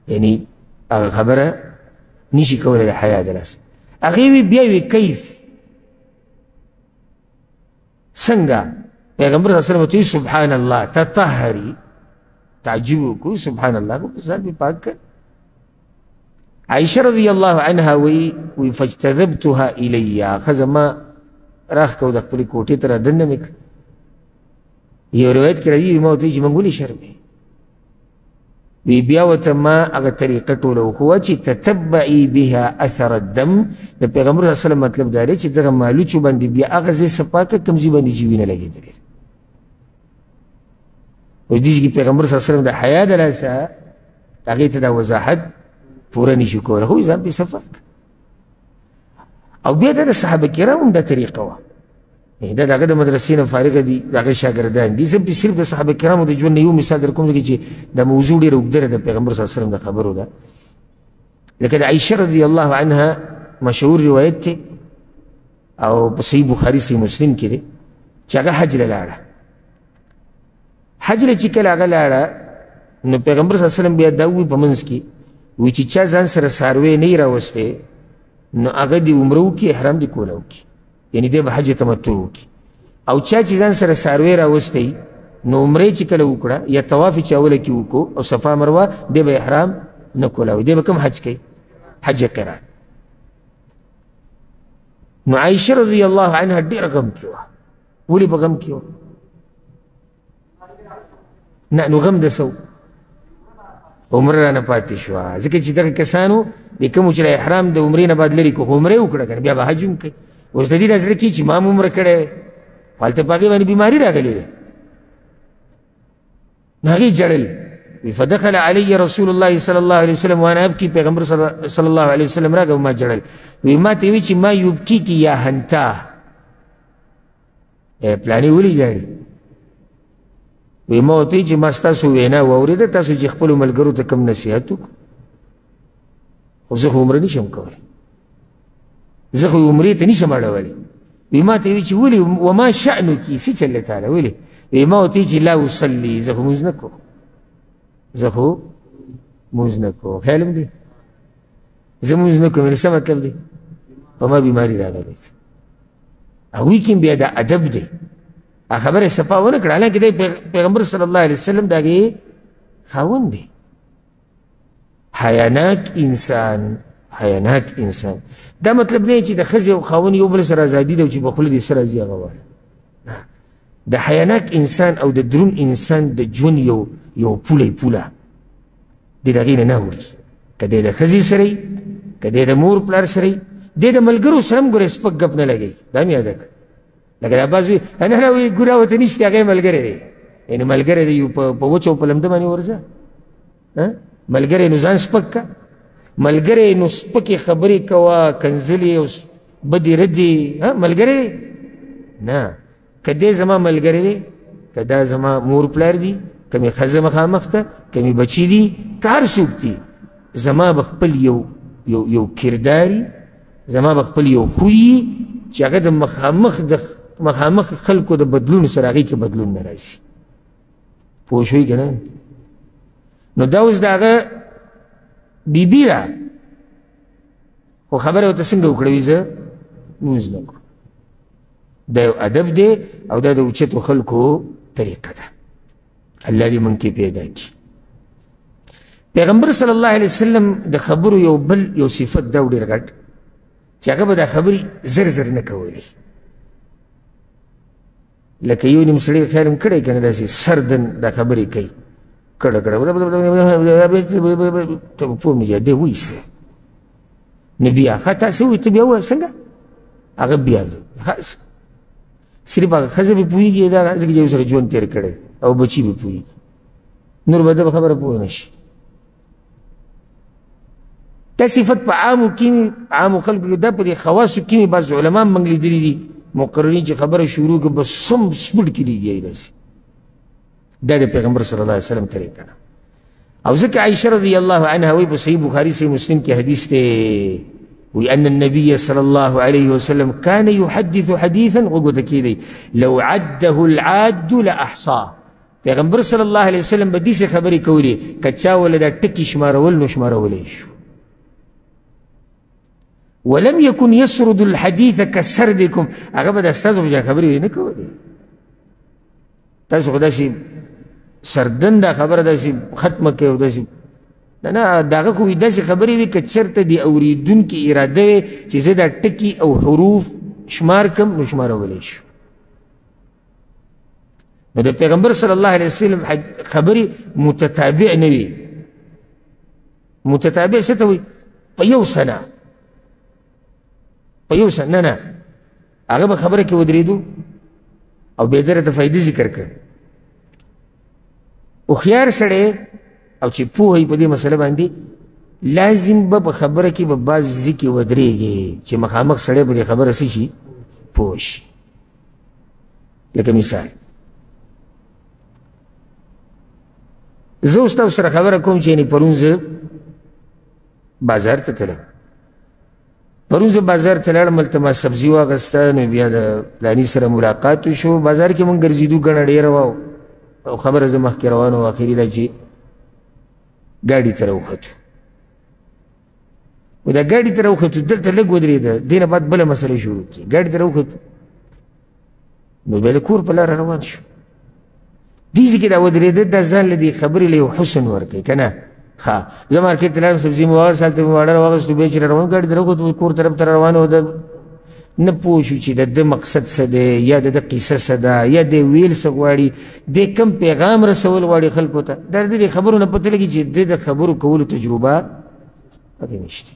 یعنی هغه خبره نشي کولی د حیا د لاسه. هغې وی بیا وی کیف، څنګه؟ پیغمبر صلی الله علیه وسلم ورته سبحان الله تطهري، تعجب وکړو، سبحان الله کو ځان به پاک کړ. عائشه رضی الله عنها وی فاجتذبتها الی، ښځه ما راښکو د خپلې کوټې ته رادننه مې کړ. یو روایت کې راځي ما ورته وایي چې موږ ولې شرمې؟ وی بیا ورته ما هغه طریقه ټوله وښوه چې تتبعي بها اثر الدم. د پیغمبر صلی الله علیه وسلم مطلب دا دی چې دغه مالوچو باندې بیا هغه ځای صفا کړه کوم ځای باندې چې وینه لګېدلې. اوس دې کې پیغمبر صلی الله علیه وسلم د حیا د لاسه هغې ته دا وضاحت پوره نشي کولی، خو ځان پرې صفا کړه. او بیا دا د صحابه کرامو هم دا طریقه وه، دا د هغه د مدرسې نه فارغه دي، د هغې شاګردان دي. زه صرف د صحابه کرامو د ژوند نه یو مثال در کوم لکه چې دا موضوع ډېره اوږده ده د پیغمبر صلی الله علیه وسلم د خبرو ده. لکه د عایشه رضی الله عنها مشهور روایت دی او په صحیح بخاري صحیح مسلم کې دی چې هغه حج له لاړه. حج له چې کله هغه لاړه نو پیغمبر صلی الله علیه وسلم بیا دا ووایي په منځ کې، وایي چې چا ځان سره څاروی نه یې راوستی نو هغه دې عمره وکړي، احرام دې کوله وکړي، یعنی دی به حج تمتع وکړي. او چا چې ځان سره څاروی راوستی نو عمرې چې کله وکړه یا طواف یې چې اوله کې وکړو او صفا مروه، دی به احرام نه کولاوي، دی به کوم حج کوي؟ حج قران. نو عایشه رضی الله عنها ډېره غم کې وه. ولې په غم کې وه؟ نه نو غم د څه و؟ عمره رانه پاتې شوه، ځکه چې دغه کسانو د کومو چې احرام د عمرې نه بعد لرې کړو، خو عمرې وکړه که نه بیا به حج هم کوي. اوس د دې دا زړه کېږي چې ما هم عمره کړی دی، خو هلته په هغې باندې بیماري راغلې ده. نو هغې ژړل، فدخل علی رسول الله صلی الله علیه وسلم وانا ابکی، پیغمبر صلی الله علیه وسلم راغی ما ژړل. وی ما ته وی چې ما یبکیکی یا هنتا، پلانې ولې ژاړي؟ وی ما ورته وی چې ما ستاسو وینا واورېده، تاسو چې خپلو ملګرو ته کوم نصیحت وکړو، خو زه خو عمره نشم کولی، زه خو عمرې ته نشم اړولی. وی ما ته وی چې ولې وما شأنکی څه چل دی تاله ولې؟ وی ما ورته چې لا اصلي زه خو مونځ نه کوم، زه خو مونځ نه کوم. خیال هم دی زه مونځ نه کوم، څه مطلب دی؟ په ما بیماري راغلی ده. هغوی کې بیا دا ادب دی، خبره صفا ونه کړه، حالانکې دی پیغمبر صلی الله علیه وسلم د هغې خاوند دی. حیاناک انسان، حیاناک انسان دا مطلب نه چې د ښځې او خاوند یو بل سره ازادي ده او چې په خوله دې څه راځي هغه وایه. د حیاناک انسان او د درون انسان د ژوند یو پوله دی د هغې نه وړي، که دی د ښځې سره وي، که دی د مور پلار سره وي، دی د ملګرو سره هم ګوره سپک ګپ نه لګوي. دا مې یاده کړه، لکه دا بعض وي نه وایي ګوره ورته نشته هغه ملګری دی، یعنې ملګری دی په وچ او په لمده باندې ورځه. ملګری نو ځان سپک که، ملګری نو سپکې خبرې کوه، کنځلې او بدې ردې ملګری دی نه. که دی زما ملګری دی، که دا زما مور پلار دی، که مې ښځه مخامخ ته، که مې بچي دي، که هر څوک دي، زما به خپل یو کرداري، زما به خپل یو خوی چې هغه د مخامخ خلکو د بدلون سره هغې کې بدلون نه راځي. پوه شوئ که نه؟ نو دا اوس د هغه بیبي ده، خو خبره ورته څنګه وکړوي؟ زه لمونځ نه کړم. دا یو ادب دی او دا د اوچتو خلکو طریقه ده. الله دې موږ کې پیدا کړي. پیغمبر صلی الله علیه وسلم د خبرو یو صفت دا ډېر غټ چې هغه به دا خبرې زر نه کولې. لکه یو نیم سړی خیال هم کړی که نه داسې سردن دا خبرې کوي کړه ته به پوه مې دی وایي څه نه بیا ښه تاسې ووایي ته بیا ووایه څنګه هغه بیا صرف هغه ښځه به پوهېږي دا ځکه چې یو سره ژوند تېر کړی او بچي به پوهېږي، نور به ده به خبره پوه نه شي. دا صفت په عامو خلکو کې، دا په دې خواصو کې مې بعض علما موږ لیدلي دي مقررین چې خبره شروع کړي بس سم سپوډ کېږي داسې. دا د پیغمبر صلی الله علیه وسلم طریقه ده. او ځکه عائشه رضی الله عنها وایي په صحیح بخاري صحیح مسلم کې حدیث دی، وی ان النبي صلی الله علیه وسلم كان يحدث حديثا وګوته کېدی لو عده العاد لاحصاه. پیغمبر صلی الله علیه وسلم به داسې خبرې کولې که چا وله دا ټکي شمارول نو شمارولی شو. ولم يكن يسرد الحديث كسردكم، هغه به د ستاسو په شان خبرې نه کولې. تاسو خو داسې سردن دا خبره داسې ختمه کوي او داسې نه، د هغه خو داسې خبرې وي که چېرته د اورېدونکي اراده وي چې زه دا ټکي او حروف شمار کم نو شمارولی شو. نو د پیغمبر صلی الله علیه وسلم خبرې متتابع نه وي. متتابع څه ته وایي؟ په یو سنه نه هغه به خبره کې ودرېدو او بې درته فایدې ذکر کړ. هوښیار سړی او چې پوه وي په دې مسله باندې لازم به په خبره کې به بعض ځای کې ودرېږي چې مخامخ سړی په دې خبره څه شي؟ پوه شي. لکه مثال زه اوس تاسو سره خبره کوم چې یعنې پرون زه بازار ته تلم، پرون زه بازار ته لاړم، هلته ما سبزي واخیسته، نو بیا د پلاني سره ملاقات وشو، بازار کې مونږ ګرځېدو ګڼه ډېره وه او خبره زه مخکې روان وم، اخري دا چې ګاډي ته راوختو. و دا ګاډي ته راوختو دلته لږ ودرېده، دې نه بعد بله مسله شروع کړي. ګاډي ته راوختو نو بیا د کور په لاره روان شو. دې ځای کې دا ودرېده دا ځان له دې خبرې له یو حسن ورکوي که نه. ښه زه مارکېټ ته لاړم، سبزي مې واخیست، هلته مې واړه راواخیستو، بیا چې را روان ګاډي ته راوختو کور طرف ته را روان و، نه پوه شو چې د ده مقصد څه دی یا د ده قیصه څه ده یا دی ویل څه غواړي، دی کم پیغام رسول غواړي خلکو ته. دا د دې خبرو نه پته لګي چې د خبرو کولو تجربه پکې نشته.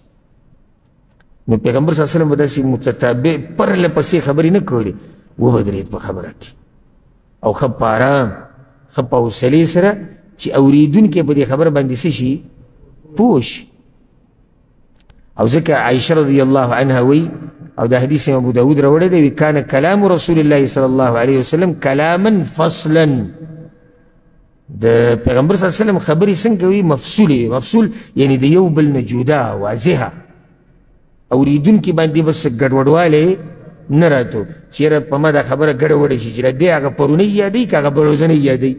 نو پیغمبر صلی الله علیه وسلم به داسې متتابع پرله پسې خبرې نه کولې، وبدرېد په خبره کې او ښه په ارام ښه په حوصلې سره چې اورېدونکی په دې خبره باندې څه شي؟ پوه شي. او ځکه عائشه رضی الله عنها وایي او دا حدیث ابو داود راوړی دی، کان کلام رسول الله صلی الله علیه وسلم کلاما فصلا، د پیغمبر صلی الله علیه وسلم خبرې څنګه وي مفصولې مفصول یعنی د یو بل نه جدا واضحه اوریدونکي باندې بس ګډوډوالی نه راته چېرې په ما دا خبره ګډوډه شي چې د دې هغه پرونی یادوي که هغه بروزنۍ یادوي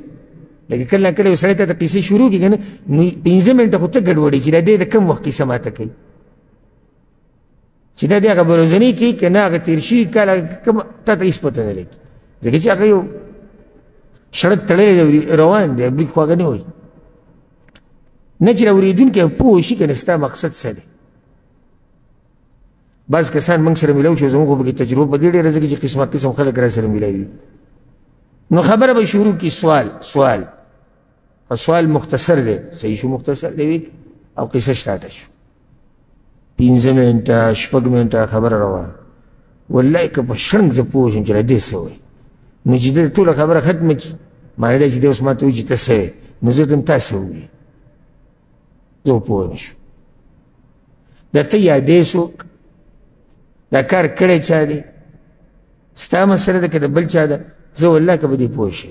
لکه کله نه کله یو سړی ته د قیسې شروع کړي که نه نو 5 منټه خو ته ګډوډې چې د دې د کوم وخت کیسه ماته کوي چې دا د هغه بروزنۍ کوي که نه هغه تېر شوي کال کوم تا ته هېڅ پته نه لګي ځکه چې هغه یو شړک تړلی روان دی بریک خواږه نه وایي نه چې اورېدونکی پوه شي که نه ستا مقصد څه دی بعض کسان موږ سره میلاو شو زموږ خو پکې تجربه په دې ډېره ځکه چې قسمه قسم خلک را سره میلاوي نو خبره به شروع کړي سوال سوال مختصر دی صحیح شو مختصر دی او قصه سٹارټه شو 5 منټه 6 منټه خبره روان والله که په شرنګ زه پوه شم چې د دې څه وایي نو چې د ټوله خبره ختمه کړي معنی دا چې دی اوس ما ته وایي چې ته څه وایې نو زه ته هم تا څه ووایې زه پوه نه شو دا ته یادې څوک دا کار کړی چا دی ستا مسله ده که د بل چا ده زه والله که به دې پوه شي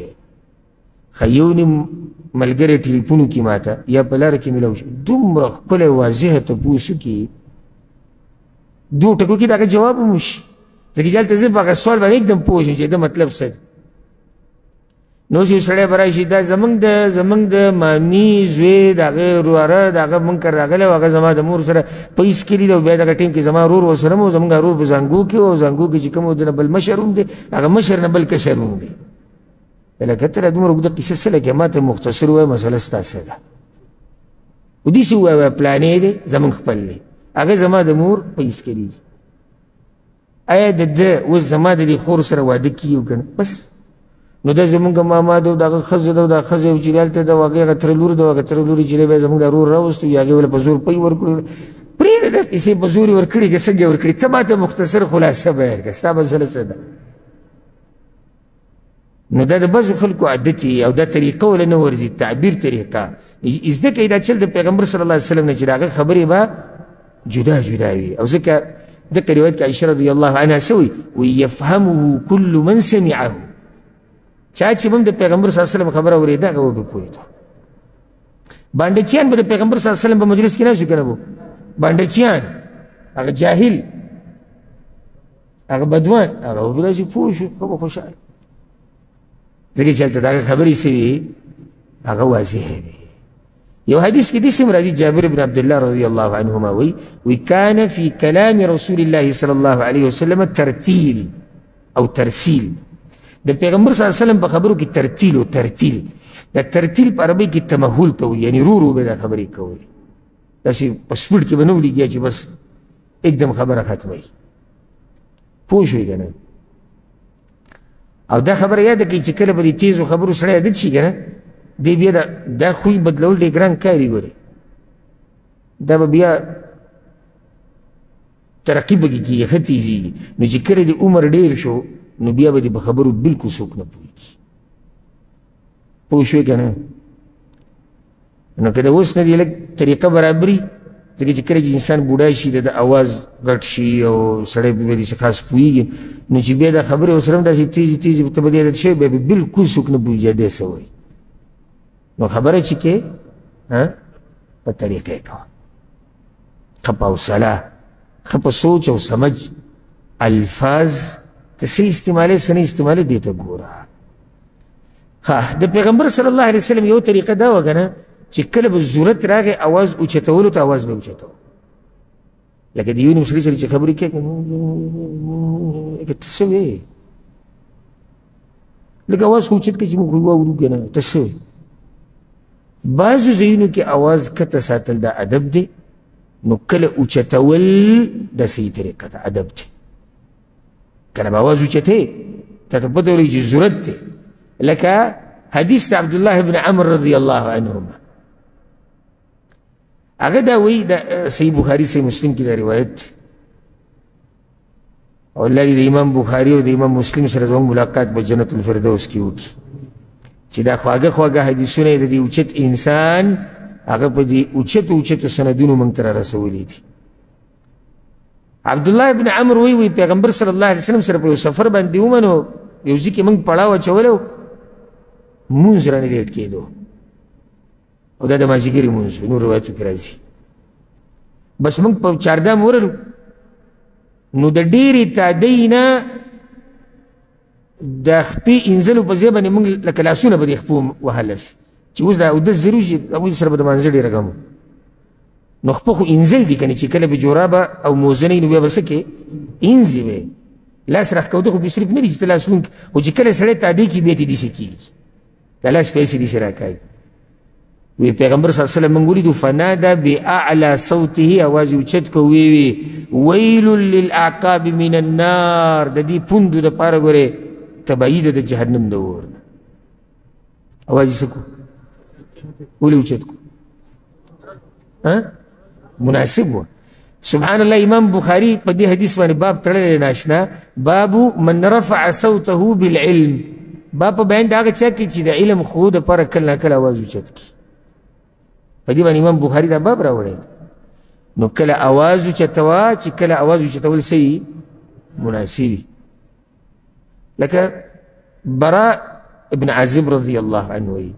ښه یو نیم ملګری ټلیفون وکړي ما ته یا په لاره کې میلاو شي دومره ښکلی واضحه تپوس وکړي 2 ټکو کې د هغه جواب هم وشي ځکه چې هلته زه په هغه سوال باندې एकदम پوه شم چې د مطلب څه دی نو چې یو سړی به راشي دا زموږ د مامي زوی د هغه وراره د هغه موږ کره راغلی و هغه زما د مور سره په هېڅ کلي دی او بیا دغه ټیم کې زما ورور ورسره و زموږ ورور په زانګو کې و او زانګو کې چې کوم د نه بل مشر هم دی هغه مشر نه بل کشر هم دی لکه ته لا دومره اوږده قیسه څه لکې ما ته مختصر ووایه مسله ستا څه ده و داسې ووایه پلانې دی زموږ خپل دی هغه زما د مور په هېڅ کلي دي آیا د ده اوس زما د دې خور سره واده کیږي که نه بس نو دا زمونږ ماما ده او د هغه ښځه ده او دا ښځه یو چې هلته ده او هغې هغه تره لور ده او هغه تره لورې چې دی بیا زمونږ دا رور راوستو یا هغې ولې په زور پۍ ورکړو پرېږده دا کیسې په زور یې ورکړي که څنګه یې ورکړي ته ما ته مختصر خلاصه بیان کړه ستا مسله څه ده نو دا د بعضو خلکو عادت او دا طریقه وله نه ورځي تعبیر طریقه زده کوي دا چل د پیغمبر صلی الله علیه وسلم نه چې د هغه خبرې به جدا جدا وي او ځکه ځکه روایت کې عایشه رضی الله عنها څه وایي یفهمه کل من سمعه چا چې به هم د پیغمبر صلی الله علیه وسلم خبره اورېده هغه به پوهېده بانډچیان به د پیغمبر صلی الله علیه وسلم په مجلس کې ناست وي که نه به بانډچیان هغه جاهل هغه بدوان هغه به داسې پوه شو ښه به خوشحال ځکه چې هلته د هغه خبرې څه وي هغه واضحې وي یو حدیث کې داسې هم راځي جابر بن عبدالله رضی الله عنهما وی کان فی کلام رسول الله صلی الله علیه وسلم ترتیل او ترسیل د پیغمبر صلی الله علیه وسلم په خبرو کې ترتیل او ترتیل دا ترتیل په عربۍ کې تمهل ته وایي یعنی رو به دا خبرې کوي داسې په سپیډ کې به نه ولیږي چې بس एकदम خبره ختموي پوه شوې که نه او دا خبره یاده کوي چې کله به د تیزو خبرو سړی عادت شي که نه دی بیا دا خوی بدلول ډېر ګران کار ګورې دا به بیا ترقي پکې کېږي ښه تیزېږي نو چې کله د عمر ډېر شو نو بیا به دې په خبرو بلکل څوک نه پوهېږي پوه شوې که نه نو که د اوس نه دې لږ طریقه برابري ځکه چې کله چې انسان بوډا شي د اواز غټ شي او سړی به داسې خاص پوهېږي نو چې بیا دا خبرې ورسره هم داسې تیزې تیزې ته به دې عادت شوی بیا به بلکل څوک نه پوهېږي دی څه وایي نو خبره چې کې په طریقې کوه ښه په حوصله ښه په سوچ او سمج الفاظ ته څه استعمالوي څه نه استعمالوي دې ته ګوره ښه د پیغمبر صلی الله علیه وسلم یو طریقه دا وه که نه چې کله به ضرورت راغی اواز اوچتولو ته اواز به اوچتو لکه د یو نیم سړي سره چې خبرې کوې لکه ته څه وې لږ اواز خو اوچت کړه چې موږ واورو که نه ته څه وې بعضو ځایونو کې اواز کته ساتل دا ادب دی نو کله اوچتول دا صحیح طریقه ده ادب دی کله به اواز اوچتې تا ته پته ولګي چې ضرورت دی لکه حدیث د عبدالله بن عمر رضی الله عنهما هغه دا وایي د صحیح بخاري صحیح مسلم کې دا روایت دی او الله دې د امام بخاري او د امام مسلم سره زموږ ملاقات په جنت الفردوس کې وکړي چې دا خواږه خواږه حدیثونه یې د دې اوچت انسان هغه په دې اوچتو سندونو موږ ته رارسولي دي عبدالله بن عمر وی پیغمبر صلی الله علیه وسلم سره په یو سفر باندې ومنو یو ځای کې موږ پړاو اچولی و مونځ رانه لیټ کېدو او دا د مازدیګري لمونځ نور روایتو کې راځي. بس موږ په چاردام ورلو نو د ډېرې تادۍ نه د خپې انځلو په ځای باندې موږ لکه لاسونه به د خپو وهلس چې اوس دا اودس ضرور شي هغوی سره به د مانځه ډېره ګمو نو خپه خو انځل دي که نه چې کله به جورابه او موزنۍ نو بیا به څه کې انځې به لاس راښکوده خو بصرف نه دي چې ته لاس ونکړې خو چې کله سړی تادۍ کړي بیا ته داسې کېږي دا لاس پیسې داسې راکاږي. وی پیغمبر صلی الله علیه وسلم موږ ولیدو فناده باعلی صوته اواز یې اوچت کو وی ویل للاعقاب من النار د دې پوندو دپاره ګورې تباهي ده د جهنم د اور نه. اواز یې څه کو ولې اوچت کو مناسب و. سبحان الله امام بخاری په دې حدیث باندې باب تړلی ناشنا بابو من رفع صوته بالعلم باب په بیان د هغه چا کې چې د علم خو دپاره کله نه کله اواز اوچت کړي په دې باندې امام بخاري دا باب راوړی نو کله اواز اوچتوه چې کله اواز اوچتول څه مناسب لکه براء ابن عازب رضی الله عنه وی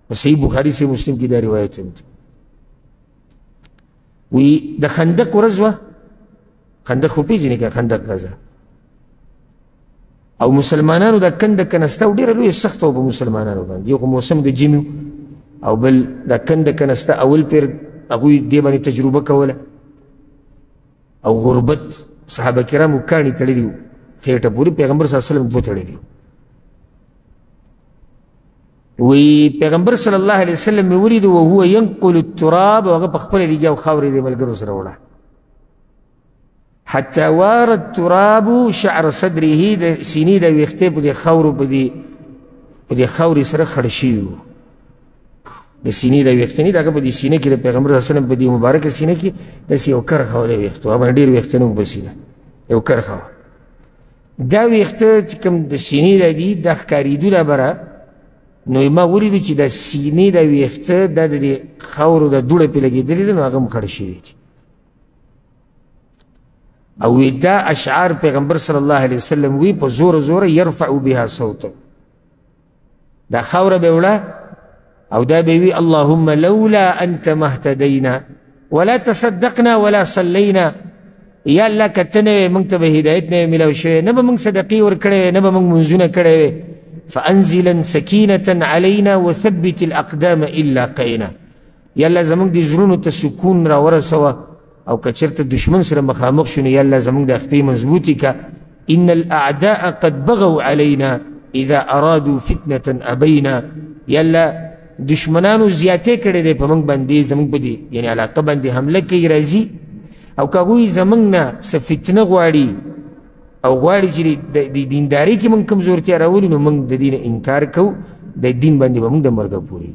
په صحیح بخاري صحیح مسلم کې دا روایت هم دی وی د خندق ورځ وه خندق خو پېژنې که خندق غزا او مسلمانانو دا کنده کنسته ډېره لویه سخته وه په مسلمانانو باندې یو خو موسم د جمي او بل دا کنده کنسته اول پیر هغوی دې باندې تجربه کوله او غربت صحابه کرامو کاڼي تړلي وو خېټه پورې پیغمبر صلی الله علیه وسلم دوه تړلي وو وی پیغمبر صلی الله علیه وسلم مې ولیدو وهو ینقل التراب او هغه په خپله لګیا او خاورې د ملګرو سره وړه حتی وار التراب شعر صدره د سینې د ویښتې په دې خاورو په دې خاورې سره خړ شوي وو د سینې د ویښته نه د هغه په دې سینه کې د پیغمبر صلی الله علیه وسلم په دې مبارکه سینه کې داسې یو کرښه وه د ویښتو هغه باندې ډېر ویښته نه وو په سینه یو کرښه وه دا ویښته چې کوم د سینې دا دي دا ښکارېدو دا بره نو ما ولیدو چې د سینې د ویښته دا د دې خاورو د دوړه پې لګېدلې ده نو هغه هم خړ شوي دي او وی دا اشعار پیغمبر صلی الله علیه وسلم وی په زوره زوره یرفع بها صوته دا خاوره به وړه او دا به وی اللهم لولا انت ما اهتدینا ولا تصدقنا ولا صلینا یا الله که ته نه وې موږ ته به هدایت نه وې میلاو شوی نه به موږ صدقې ورکړی نه به موږ منځونه کړی وې فانزلا سکینة علینا وثبت الاقدام الا قینا یا الله زموږ دې زړونو ته سکون راورسوه او که چېرته دشمن سره مخامخ شو نو یا الله زموږ د خپې مضبوطي که ان الاعداء قد بغوا علینا اذا ارادوا فتنة ابینا یا الله دشمنانو زیاتې کړی دی په موږ باندې زموږ په دې یعنې علاقه باندې حمله کوي راځي او که هغوی زموږ نه څه فتنه غواړي او غواړي چې د دیندارۍ کې موږ کمزورتیا راولي نو موږ د دې نه انکار کوو د دین باندې به موږ د مرګه پورې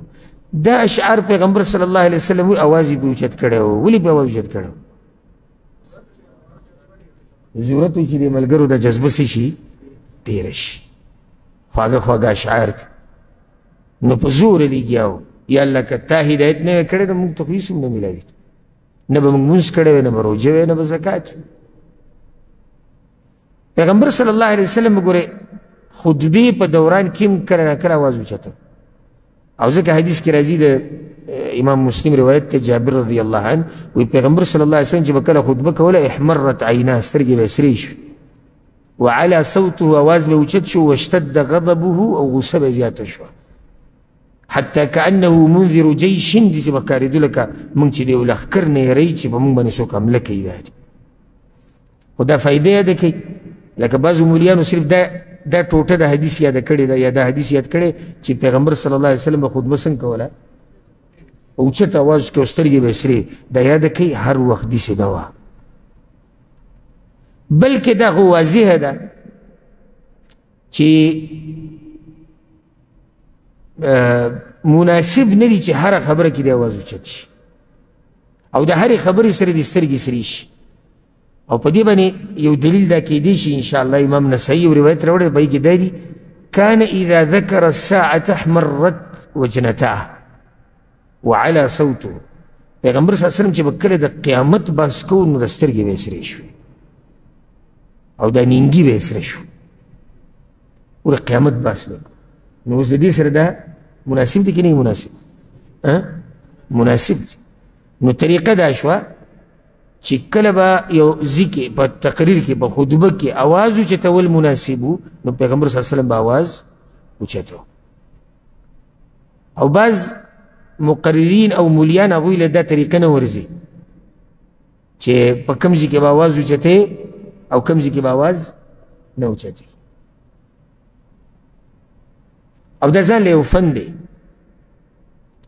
دا اشعار پیغمبر صلی الله علیه وسلم وی اواز یې پې اوچت کړی و ولې پې اواز اوچت کړی و ضرورت وي چې د ملګرو د جذبه څه شي ډېره شي خواږه خواږه اشعار دي نو په زوره لګیا و یا الله که تا هدایت نه وی کړی نو موږ ته خو هېڅ هم نه میلاوي نه به موږ مونځ کړی وی نه به روژه وی نه به زکات پیغمبر صلی الله علیه وسلم ګورې خطبې په دوران کې هم کله نه کله اواز اوچته او ځکه حدیث کې راځي د امام مسلم روایت ته جابر رضی الله عنه وی پیغمبر صلی الله علیه وسلم چې به کله خطبه کوله احمرت عیناه سترګې به یې سرې شوې وعلى صوته اواز به اوچت شو واشتد غضبه او غصه به زیاته شوه حتی کأنه منذر جیش داسې به ښکارېدو لکه موږ چې د یو لښکر نه یری چې په موږ باندې څوک حمله کوي دا خو دا فایده یاده کوي لکه بعضو مولیانو صرف دا ټوټه د حدیث یاده کړې ده یا دا حدیث یاد کړی چې پیغمبر صلی الله علیه وسلم به خطبه څنګه کوله اوچت اواز کې او سترګې به یې سرې دا یاده کوي هر وخت داسې نه وه بلکې دا خو واضحه ده چې مناسب نه دي چې هره خبره کې د اواز اوچت شي او د هرې خبرې سره د سترګې سرې شي او په دې باندې یو دلیل دا کیدی شي انشاءالله امام نسائی یو روایت راوړی په کې دا دي کان اذا ذکر الساعة احمرت وجنتاه وعلى صوته پیغمبر صلی الله علیه وسلم چې به کله د قیامت بحث کوو نو د سترګې به یې سرې شوې او دا نیمګي به یې سره شو ور قیامت بحث به نو اوس د دې سره دا مناسب دی که نه مناسب مناسب دی. نو طریقه دا شوه چې کله به یو ځي کې په تقریر کې په خطبه کې آواز اوچتول مناسب و نو پیغمبر صلی الله علیه وسلم به آواز اوچتو. او بعض مقررین او مولیان هغوی له دا طریقه نه ورځي چې په کوم ځای کې به آواز اوچتې او کوم ځای کې به آواز نه اوچتې. او دا ځان له یو فن دی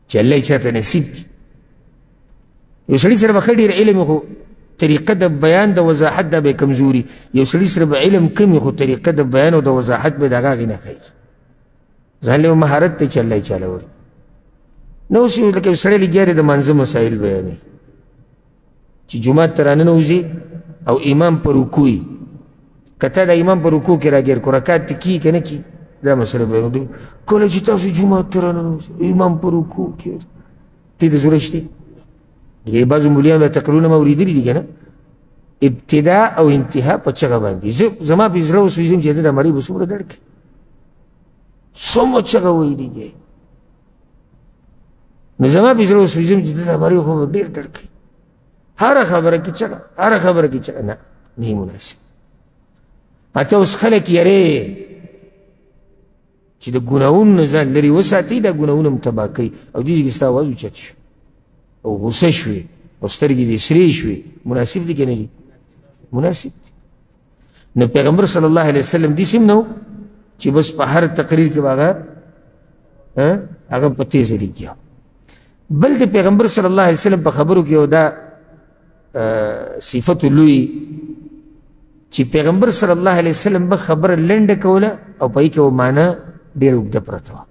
چې الله یې چاته نصیب کړي. یو سړي سره به ښه ډېر علم خو طریقه د بیان د وضاحت دا به کمزوري، یو سړي سره به علم کم خو طریقه د بیان او د وضاحت به د هغه هغې نه ښایي. ځان له یو مهارت دی چې الله یې چاله ورکړي. نه اوس یو لکه یو سړی لګیا دی د مانځه مسایل بیانوي چې جومات ته راننوځي او امام په رکوع وي، که ته د امام په رکوع کې راګیر کړو رکعت دې کي که نه کي دا مسله بیانوي. کله چې تاسو جومات ته راننوځئ امام په رکوع کې دې ته ضرورت شته. بعضو مولیان دا تقریرونه ما اورېدلي دي که نه، ابتدا او انتها په چغه باندې. زما په زړه اوس ویځم چې د دا مرۍ به څومره درد کړي، څومره چغه ویلي دی. نو زما په زړه اوس ویځم چې د دا مرۍ خو به ډېر درد کړي، هره خبره کې چغه، هره خبره کې چغه. نه نه مناسب. اته اوس خلک یری چې د ګناهونو نه ځان لرې وساتئ، دا ګناهونه هم تباه کوي. او دې کې ستا اواز اوچت شو او غصه شوې او سترګې دې سرې شوې، مناسب دي که نه دي؟ مناسب دي. نو پیغمبر صلی الله علیه وسلم دې سم نه و چې بس په هر تقریر کې به هغه په تیزه لګیا. بل د پیغمبر صلی الله علیه وسلم په خبرو کې یو دا صفت لوی چې پیغمبر صلی الله علیه وسلم به خبره لنډه کوله او په یې کې معنا ډېره اوږده پرته وه.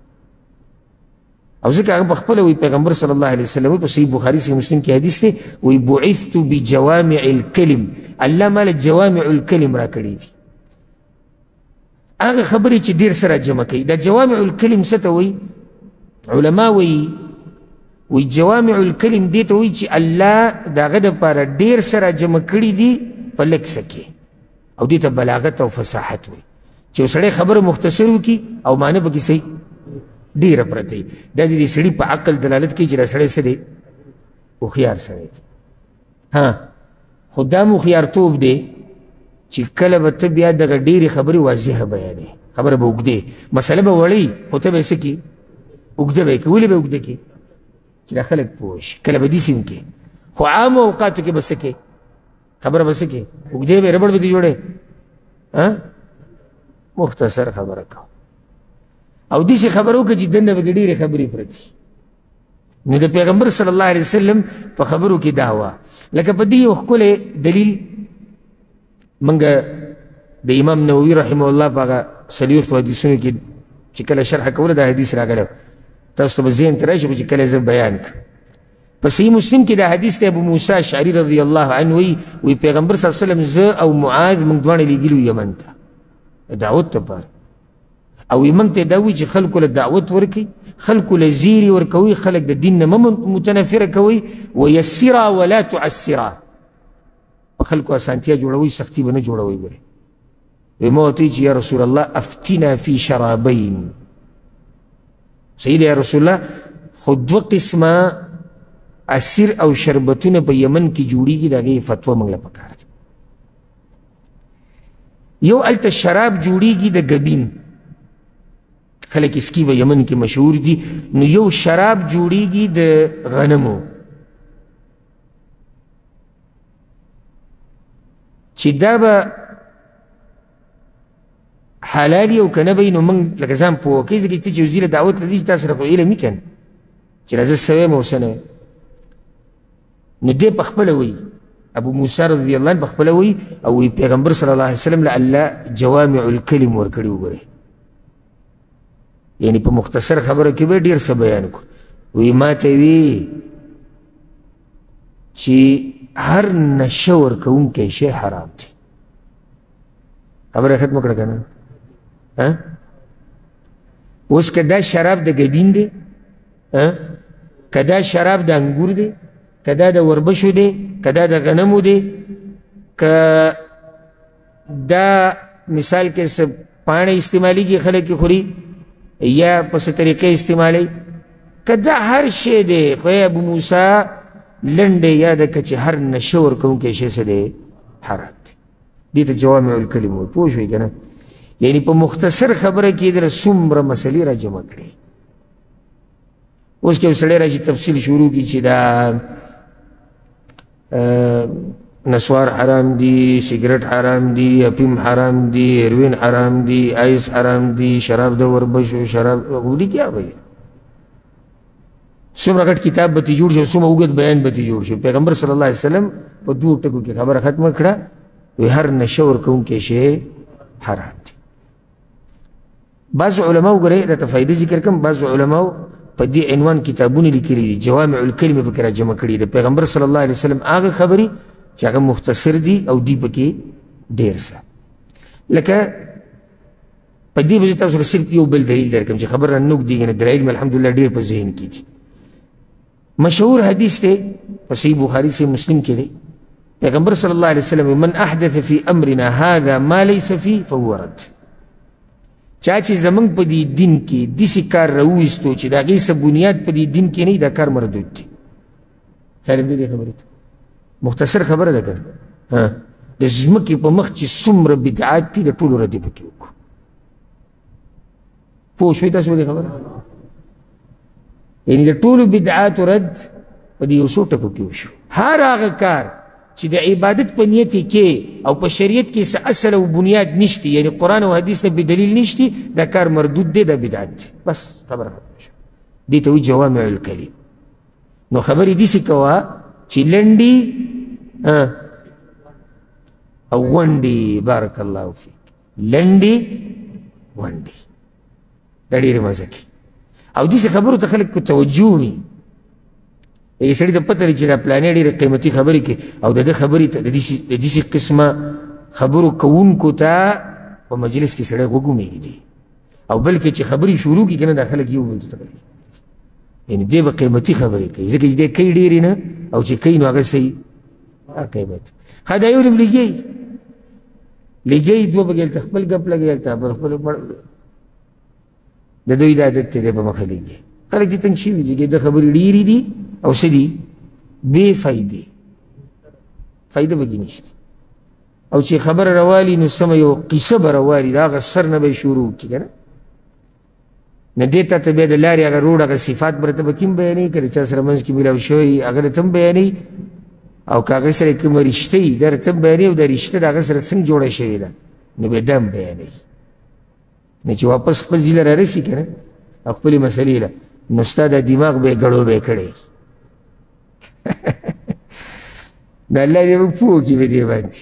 او ځکه هغه په خپله وایي پیغمبر صلی الله علیه وسلم په صحیح بخاري صحیح مسلم کې حدیث دی، وایي بعثت بجوامع الکلم، الله ماله جوامع الکلم را کړي دي. هغه خبرې چې ډېر سره جمع کوي. دا جوامع الکلم څه ته وایي؟ علما وایي جوامع الکلم دې ته وایي چې الله د هغه دپاره ډېر سره جمع کړي دي په لږ څه کې، او دې ته بلاغت او فصاحت وایي چې یو سړی خبره مختصر وکړي او معنی پکې صحیح ډېره پرته وي. دا د دې سړي په عقل دلالت کوي چې دا سړی څه دی؟ هوښیار سړی دی. خو دا هم هوښیارتوب دی چې کله به ته بیا دغه ډېرې خبرې واضحه بیانوې، خبره به اوږدې، مسله به وړئ خو ته به یې څه کړي؟ اوږده به یې کړي. ولې به اوږده کړي؟ چې دا خلک پوه شي. کله به داسې هم کې خو عامو اوقاتو کې به څه کې خبره به څه کې اوږدې به ربړ به دې جوړې، مختصر خبره کوه. او داسې خبره وکړه چې دننه پکې ډېرې خبرې پرتې. نو د پیغمبر صلی الله علیه وسلم په خبرو کې دا وه. لکه په دې یو ښکلی دلیل موږ د امام نووي رحمه الله په هغه څلوېښتو حدیثونو کې چې کله شرحه کوله دا حدیث راغلی، تاسو ته به ذهن ته راشي چې کله زه بیان کړم. په صحیح مسلم کې دا حدیث دی، ابو موسی اشعري رضی الله عنه وایي پیغمبر صلی الله علیه وسلم زه او معاذ موږ دواړه لېږلي وو یمن ته دعوت لپاره. او موږ ته دا وایي چې خلکو له دعوت ورکوي، خلکو له زیري ورکوي، خلک د دین نه مه متنفره کوئ، ویسرا ولا تعسرا، په خلکو اسانتیا جوړوئ، سختي به نه جوړوئ. ګورئ وایي ما ورته چې یا رسول الله افتنا فی شرابین، صحیح دی یا رسول الله، خو دوه قسمه عصیر او شربتونه په یمن کې جوړیږي، د هغې فتوا موږ له پکار ده. یو هلته شراب جوړیږي د ګبین، خلک اسکی به یمن کې مشهور دي. نو یو شراب جوړیږي د غنمو چې دا به حلالي او که نه به نو موږ لکه ځان پوه کوي. ځکه ته چې یو ځي له دعوت له ځي چې تا سره خو علم وي که نه چې راځه څه ویم او څه نه ویم. نو دی په خپله وایي، ابو موسی رضی الله عنه په خپله وایي او وایي پیغمبر صلی الله علیه وسلم له الله جوامع الکلم ورکړي. وګورئ یعنی په مختصر خبره کې به ډېر څه بیان کړو. وایي ما ته وی چې هر نشه ورکوونکی شی حرام دی. خبره ختمه کړه که نه؟ اوس که دا شراب د ګبین دی، که دا شراب د انګور دی، که دا د وربشو دی، که دا د غنمو دی، که دا مثال کې څه پاڼې استعمالیږي خلک یې خوري یا په څه طریقې استعمالوي، که دا هر شی دی خو ابو موسی لنډه یاده که چې هر نشه ورکوونکی شی څه دی حرام دی. دې ته جوامع الکلم وایي. پوه شوئ که نه؟ یعنی په مختصر خبره کې دله څومره مسلې را جمع کړي. اوس که یو سړی راشي تفصیل شروع کړي چې دا نسوار حرام دی، سیګریټ حرام دی، افیم حرام دی، هیروین حرام دی، آئس حرام دی، شراب د وربشو شراب غوډي کیا وایي. څومره غټ کتاب به ترې جوړ شي، څومره اوږد بیان به ترې جوړ شي. پیغمبر صلی الله علیه وسلم په دوو ټکو کې خبره ختمه کړه، وایي هر نشه ورکوونکی شی حرام دی. بعض علماو ګورئ درته فایده ذکر کوم، بعض علماو په دې عنوان کتابونه لیکلي دي، جوامع الکلمې پکې را جمع کړي. د پیغمبر صلی الله علیه وسلم هغه خبرې چې هغه مختصر دي او دی پکې ډېر څه. لکه په دې به زه تاسو سره صرف یو بل دلیل درکړم چې خبر رانه اوږدېږي نه، دلایل مې الحمدلله ډېر په ذهن کې دي. مشهور حدیث دی په صحیح بخاري سے مسلم کې دی. پیغمبر صلی الله علیه وسلم من احدث فی امرنا هذا ما لیس فی فهو رد. چا چې زمونږ په دې دین کې داسې کار راوویستو چې د هغې څه بنیاد په دې دین کې نه وي، دا کار مردود دی. خیر هم دې خبرې ته مختصر خبره ده که نه؟ د ځمکې په مخ چې څومره بدعات دي د ټولو ردې پکې وکړو. پوه شوئ تاسو په دې خبره؟ یعنې د ټولو بدعاتو رد په دې یو څو ټکو کې وشو. هر هغه کار چې د عبادت په نیت کې او په شریعت کې څه اصل او بنیاد نشتی، یعنی قرآن او حدیث نه بدلیل نشتی، دا کار مردود دی، دا بدعت دی. بس خبره ختمه شوه. دې ته وایي جوامع الکلم. نو خبرې داسې کوه چې لنډې او غونډې، بارک الله فیک، لنډې غونډې دا ډېرې مزه کوي. او داسې خبرو ته خلک توجه وي. یې سړي ته پته لري چې دا پلانې ډېرې قیمتي خبرې کوي او د ده خبرې ته د داسې قسمه خبرو کوونکو ته په مجلس کې سړی غوږ ومېږدي، او بلکې چې خبرې شروع کړي که نه دا خلک یو بل ته تکلیف، یعنې دی به قیمتي خبرې کوي ځکه چې دی کوي ډېرې نه، او چې کوي نو هغه صحیح قیمت. ښه دا یو نوم لګیایي دوه به هلته خپل ګپ لګوي، هلته بل خپل د دوی دا عادت دی په مخه لګي. خلک دې تنګ شوي دي، د خبرې ډېرې دي او څه دي بې فایدې، فایده پکې نشته. او چې خبره روالي نو سمه یو قصه به روالي، د هغه سر نه به یې شروع کړي که نه. نه دې ته ته بیا د لارې هغه روډ هغه صفات به راته به کوم بیانوي، که د چا سره منځ کې میلاو شوی هغه راته هم بیانوي، او که هغه سره کومه رشته وي دا راته هم بیانوي، او دا رشته د هغه سره څنګه جوړه شوې ده نو بیا دا هم بیانوي. نه چې واپس خپل ځي له رارسي که نه او خپلې مسلې له، نو ستا دا دماغ به یې ګډو به یې کړی. نو الله دې موږ پوه کړي په دې باندې.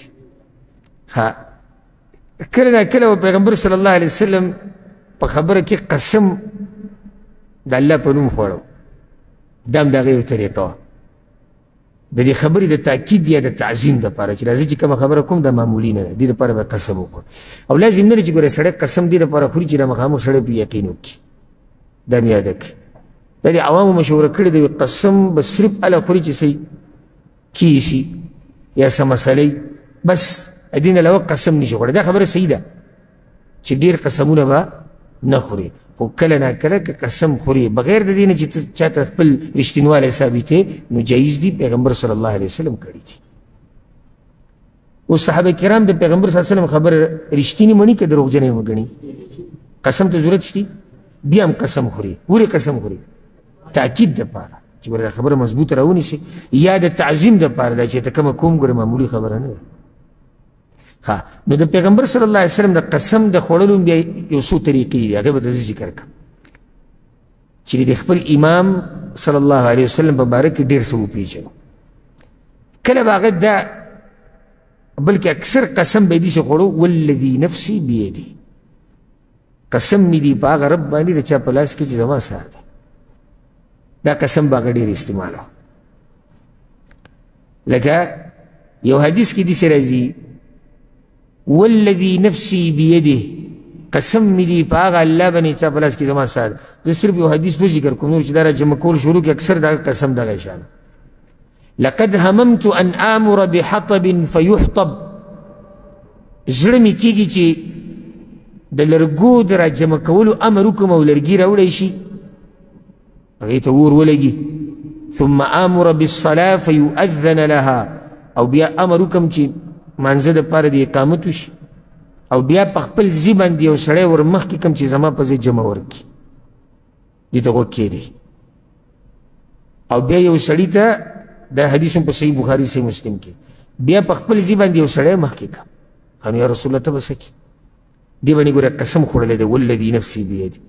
کله نا کله به پیغمبر صلی الله علیه وسلم په خبره کې قسم د الله په نوم خوړو، دا هم د هغې یو طریقه وه د دې خبرې د تاکید یا د تعظیم دپاره چې راځي چې کومه خبره کوم دا معمولي نه ده، دې دپاره به قسم وکړو. او لازم نه دی چې ګوره سړی قسم دې دپاره خوري چې دا مخامخ سړی په یقین وکړي، دا مې یاده کړي. دا د عوامو مشوره کړې ده، قسم به صرف هله خوري چې څه کیسي یا څه مسلې، بس دې نه علاوه قسم نشي خوړی. دا خبره صحیح ده چې ډېر قسمونه به نه خوري، خو کله نا کله که قسم خوري بغیر د دې نه چې چاته خپل رښتینوالی ثابتې نو جایز دي، پیغمبر صلی الله علیه وسلم کړي دي. اوس صحابه کرام د پیغمبر صلی الله علیه وسلم خبره رښتینې مني که دروغجنې وګڼي؟ قسم ته ضرورت شته، بیا هم قسم خوري. ولې قسم خوري؟ تاکید دپاره چې ګوره دا خبره مضبوطه راونیسي، یا د تعظیم دپاره دا چې ته کومه کوم ګوره معمولي خبره نه ده. نو د پیغمبر صلی الله علیه وسلم د قسم د خوړلو بیا یو څو طریقې دي، هغه به ته زه ذکر کړم چې د خپل امام صلی الله علیه وسلم په باره کې ډېر څه وپېژنو. کله به هغه دا بلکې اکثر قسم به یې داسې خوړو، والذي نفسي بیدي، قسم مې دي په هغه رب باندې د چا په لاس کې چې زما سره دی. دا قسم به هغه ډېر استعمالو. لکه یو حدیث کې داسې راځي والذي نفسي بيده، قسم مې دي په هغه الله باندې چا په لاس کې زما سره. زه صرف یو حدیث به ذکر کوم، نور چې دا را جمع کول شروع کړي اکثر دغه قسم دغه شان. لقد هممت ان آمر بحطب فيحطب، زړه مې کېږي چې د لرګو د را جمع کولو امر وکړم او لرګي راوړی شي هغې ته اور ولګي. ثم آمر بالصلاة فيؤذن لها، او بیا امر وکم چې مانځه دپاره د اقامت وشي، او بیا په خپل ځي باندې یو سړی ور مخکې کړم چې زما په ځای جمع ورکړي، دې ته غوږ کېدی. او بیا یو سړي ته، دا حدیث هم په صحیح بخاري صحیح مسلم کې، بیا په خپل ځي باندې یو سړی مخکې کړم. نو یا رسول الله ته به څه کړي؟ دې باندې ګوره قسم خوړلی دی، والذي نفسي بيده.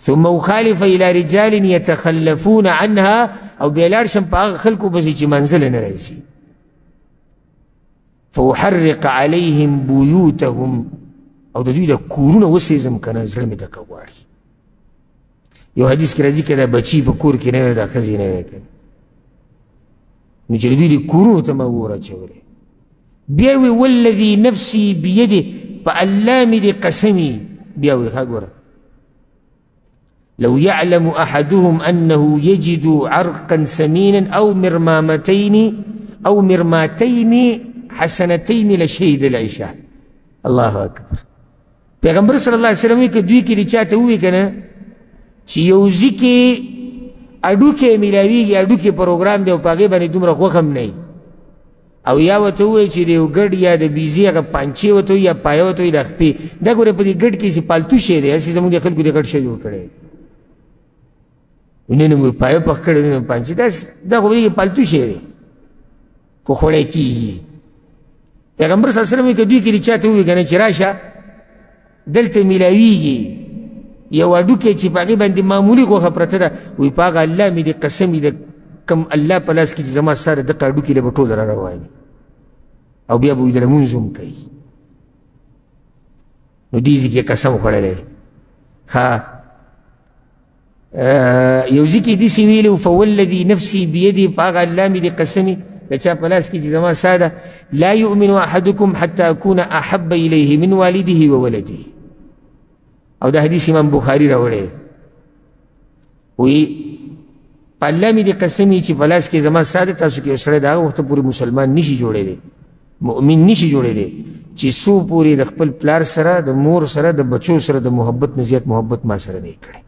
ثم اخالف الى رجال يتخلفون عنها، او بیا لاړ شم په هغه خلکو پسې چې منزله نه راځي. فاحرق عليهم بيوتهم، او د دوی د کورونه وسېزم که نه، زړه مې دکه غواړي. یو حدیث کې راځي که دا بچي په کور کې نه وی، دا ښځې نه وی که نه، نو چې د دوی د کورونو ته ما اور اچولی. بیا وی والذي نفسي بيده، په الله مې دې قسمي. بیا وی ښه ګوره، لو يعلم أحدهم أنه يجد عرقا سمينا أو مرماتين حسنتين لشهد العشاء. الله أكبر. پیغمبر صلی الله علیه وسلم که دوی کې د چاته ووایي که نه چې یو ځي کې اډوکې میلاویږي، اډوکې پروګرام دی او په هغې باندې دومره خوښ هم نه وي، او یا ورته ووایي چې د یو ګډ یا د بیزي هغه پانچې ورته وایي یا پایه ورته وایي د خپې، دا ګورې په دې ګډ کې چې پالتو شی دی، هسې زموږ د خلکو د ګډ شی جوړ کړی، نن موږ پایه پخ کړی، نن پانچې، دا خو په دې کې پالتو شی دی خو خوړی کېږي. پیغمبر صلی الله علیه وسلم که دوی کې د چاته ووایي که نه چې راشه دلته میلاویږي یو هډوکی چې په هغې باندې معمولي غوښه پرته ده، وایي په هغه الله مې د قسم د کم الله په لاس کې چې زما ستا د دغه هډوکي له به ټول را رواني، او بیا به وي د لمونځ هم کوي. نو دې ځي کې قسم خوړلی. ها یو ځي کې داسې ویلي فوالذي نفسي بيدي، په هغه الله مې د قسمي د چا په لاس کې چې زما ستا ده، لا يؤمن احدكم حتى اكون احب الیه من والده وولده. او دا حدیث امام بخاری راوړی، وی په الله مې د قسم چې په لاس کې زما ستا ده، تاسو کې یو سړی د هغه وخته پورې مسلمان نشي جوړېدی، مؤمن نشي جوړېدی چې څو پورې د خپل پلار سره، د مور سره، د بچو سره د محبت نه زیات محبت ما سره نه یې کړی.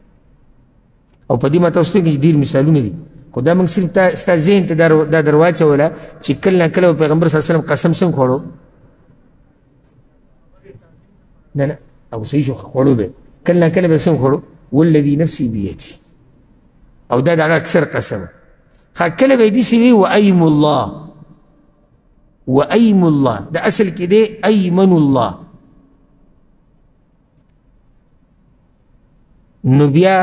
او په دې ما تاسو ته کې ډېر مثالونه دي، خو دا موږ صرف ستا ذهن ته دا در واچوله چې کله نه کله پیغمبر صلی الله علیه وسلم قسم څنګه خوړو. نه نه او صحیح شو، خوړو به کله نه کله به څنګه خوړو، والذي نفسي بيده، او دا د هغه اکثر قسم. ښه کله به یې داسې وي وایم الله، وایم الله، د اصل کې دی ایمن الله. نو بیا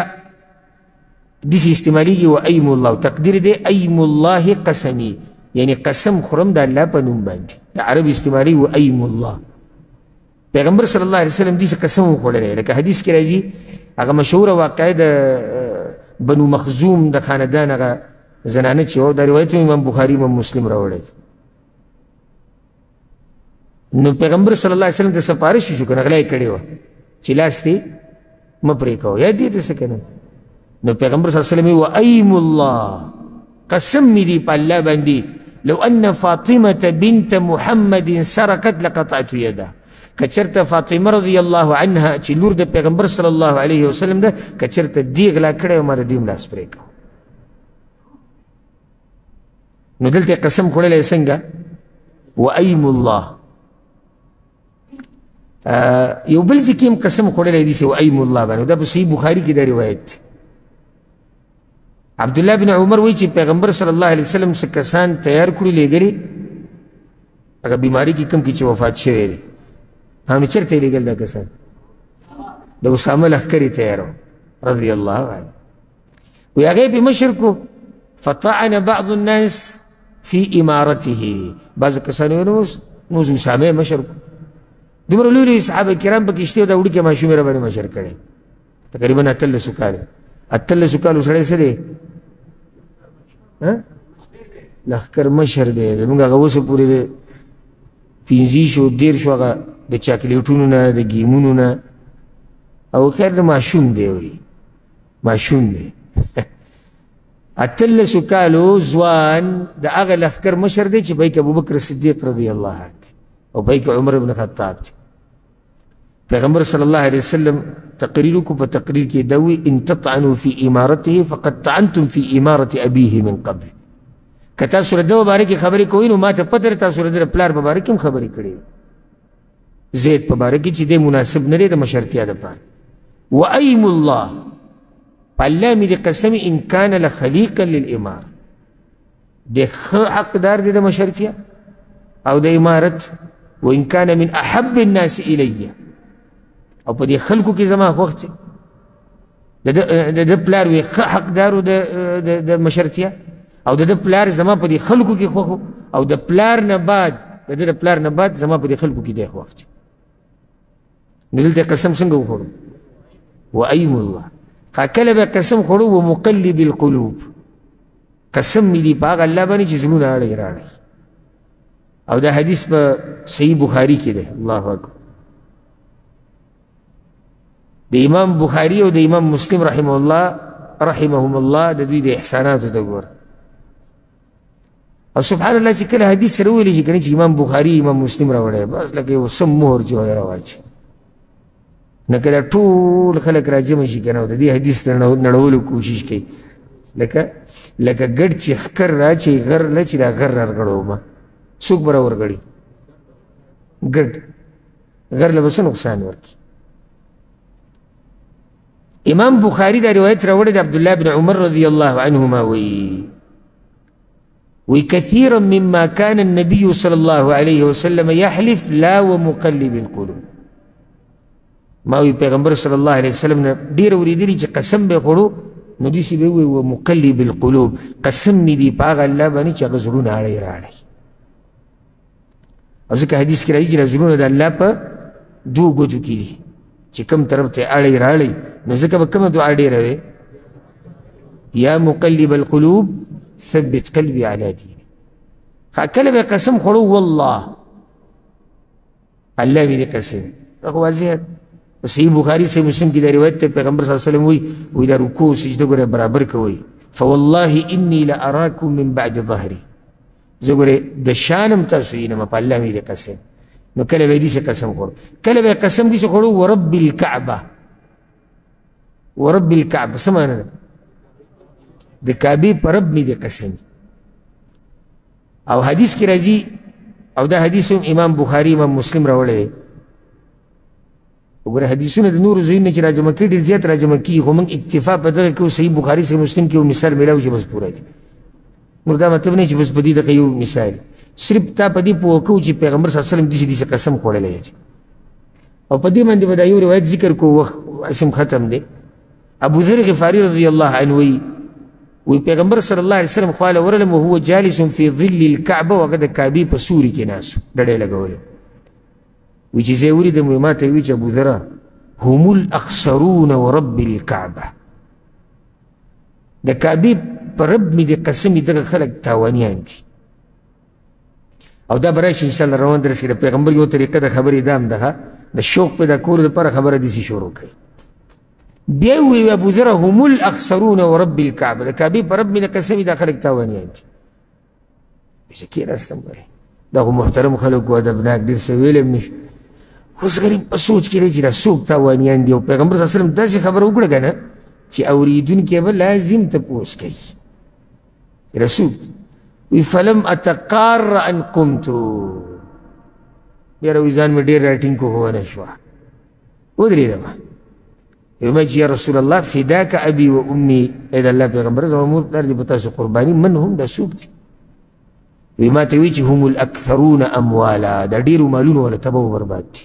داسې استعمالیږي وایم الله، تقدیر دی ایم الله قسمی، یعنی قسم خورم د الله په نوم باندې، د عرب استعمالي وایم الله. پیغمبر صلی الله علیه وسلم داسې قسم وخوړلی، لکه حدیث کې راځي هغه مشهوره واقعه د بنو مخزوم د خاندان هغه زنانه چې وه، دا روایت امام بخاري امام مسلم راوړی. نو پیغمبر صلی الله علیه وسلم ته سفارش وشو که نه، غلا یې کړې وه چې لاس دې مه پرې کوه، یاد دې ته څه که نه. نو پیغمبر صلی الله علیه وسلم وایم الله، قسم مې دی په الله باندې، لو ان فاطمة بنت محمد سرقت لقطعت يدها، کچرته فاطمه رضی الله عنها چې لور د پیغمبر صلی الله علیه وسلم ده، کچرته دی غلا کړی و ما د دې هم لاس پرې کوه. نو دلته قسم خوړلی څنګه وایم الله. یو بل ځای کې هم قسم خوړلی داسې وایم الله باندې، دا په صحیح بخاري کې دا روایت دی. عبدالله بن عمر وایي چې پیغمبر صلی الله علیه وسلم څه کسان تیار کړي لېږلي، هغه بیماري کې کوم کې چې وفات شوی دی، نو چېرته یې لېږل دا کسان؟ د اسامه لښکر یې تیار رضی الله عنه، وایي هغه یې پې مشر کو. فطعن بعض الناس في امارته، بعضو کسانو ویل نو اسامه یې مشر کو. دومره لوی لوی صحابه کرام پکې شته، دا وړوکې ماشومې را باندې مشر کړی، تقریبا 18 کاله. 18 کالو سړی څه دی؟ لښکر مشر دی. زموږ هغه اوسه پورې د 15 هغه د چاکلیټونو نه، د ګیمونو نه، او خیر د ماشوم دی، وایي ماشوم دی. 18 کالو ځوان د هغه لښکر مشر دی چې بیک ابوبکر صدیق رضی الله عنه او بیک عمر بن خطاب دی. پیغمبر صلی الله علیه وسلم تقریر کو په تقریر کې دوی ان تطعنوا فی امارته فقد طعنتم فی امارة ابیه من قبل. که تاسو د مبارک خبرې کوئ نو ما ته پته ده تاسو د پلار مبارک هم خبرې کړې زید په باره کې چې دی مناسب نه دی د مشرتیا دپاره. وایم الله په الله مې د قسم ان کان لخلیقا للامار د ښه حقدار دی د مشرتیا او د امارت. وان کان من احب الناس الی او په دې خلکو کې زما خوښ دی د پلار وی ښه حقدار د مشرتیا او د پلار زما په دې خلکو کې خوښ او د پلار نه بعد د پلار نه بعد زما په دې خلکو کې دی خوښ دی. نو دلته قسم څنګه وخورو؟ وایم الله. کله به قسم خورو ومقلب القلوب قسم می دی په هغه الله باندې چې زړونه اړوي راړي. او دا حدیث په صحیح بخاري کې دی. الله اکبر. د امام بخاري او د امام مسلم رحمهم الله د دوی د احساناتو ته ګوره. او سبحان الله چې کله حدیث سره ویلی شي کنه چې امام بخاري امام مسلم راوړی بس لکه یو سم مهر چې وای راواچي نه کله ټول خلک راجمع شي کنه او د دې حدیث نړولو کوشش کوي لکه ګډ چې ښکر راچي غر نه چې دا غر رغړو ما څوک به راورغړي ګډ غر له به څه نقصان ورکړي. امام بخاري دا روایت راوړی د عبدالله بن عمر رضی الله عنهما وكثيرا مما كان النبي صلى الله عليه وسلم يحلف لا ومقلب القلوب. ما وی پیغمبر صلی الله علیه وسلم نه ډیر اوریدلی چې قسم به خورو نو داسې به وی ومقلب القلوب قسم می دی په هغه الله باندې چې هغه زړونه اړوي راړي. او ځکه حدیث کې راځي چې زړونه د الله په دوو ګوتو کې دي چې کوم طرف ته اړوي راړي نو ځکه به کومه دعا ډېره وي یا مقلب القلوب ثبت قلبي على دينك. کله به قسم خورو والله الله می دی قسم واضح. صحیح بخاری سے مسلم کی دا روایت تے پیغمبر صلی اللہ علیہ وسلم وی دا رکوع سجدہ گرے برابر کوئی فوالله انی لأراکم من بعد ظهری زه گرے دا شانم تاسو اینما پا اللہ می دی قسم. نو کله به دی سے قسم خورو کله به قسم دی سے خورو ورب الكعبہ ورب الكعبہ سمانا دا کعبی پر رب می دی قسم. او حدیث کی رازی او دا حدیث امام بخاری امام مسلم راوڑے وګوره حدیثونه د نورو ځایونو چې راجمع کړي ډېر زیات راجمع کېږي خو موږ اکتفا په دغه کوو صحیح بخاري صحیح مسلم کې یو مثال میلاو چې بس پوره دي. نور دا مطلب نه چې بس په دې دغه یو مثال صرف تا په دې پوه کوو چې پیغمبر صلی الله علیه وسلم داسې قسم خوړلی دی او په دې باندې به دا یو روایت ذکر کوو وخت اسم ختم دی. ابو ذر غفاري رضی الله عنه وی پیغمبر صلی الله علیه وسلم خواله ورلم وهو جالس فی ظل الکعبه وهغه د کعبې په سوري کې ناست ډډۍ لګولی وی چې زه ولیدم وی ما ته وی چې ابوذره هم الاخسرون ورب الکعبه د کعبې په رب مې د قسم دغه خلک تاوانیان دي. او دا به راشي انشاءالله روان درس کې د پیغمبر یو طریقه د خبرې دا هم ده د شوق پیدا کولو دپاره خبره داسې شروع کوي. بیا وی ابوذره هم الاخسرون ورب الکعبه د کعبې په رب مې د قسم دا خلک تاوانیان دي. زه کېناستم دا خو محترم خلک و ادبناک ډېر څه ویلی نشو اوس غریب په سوچ کې دی چې دا څوک تاوانیان دي او پیغمبر صلی الله علیه وسلم داسې خبره وکړه که نه چې اورېدونکی به لازم تپوس کوي. رسول وی فلم اتقار ان قمتو بیا روي ځان مې ډېر راټینګ کو ونه شوه ودرېدم ویما چې یا رسول الله فداک ابي و امي ای د الله پیغمبره زما مور پلار دي په تاسو قرباني من هم دا څوک دي وی ما ته وی چې هم الاکثرون اموالا دا ډېرو مالونو والا تبه و برباد دي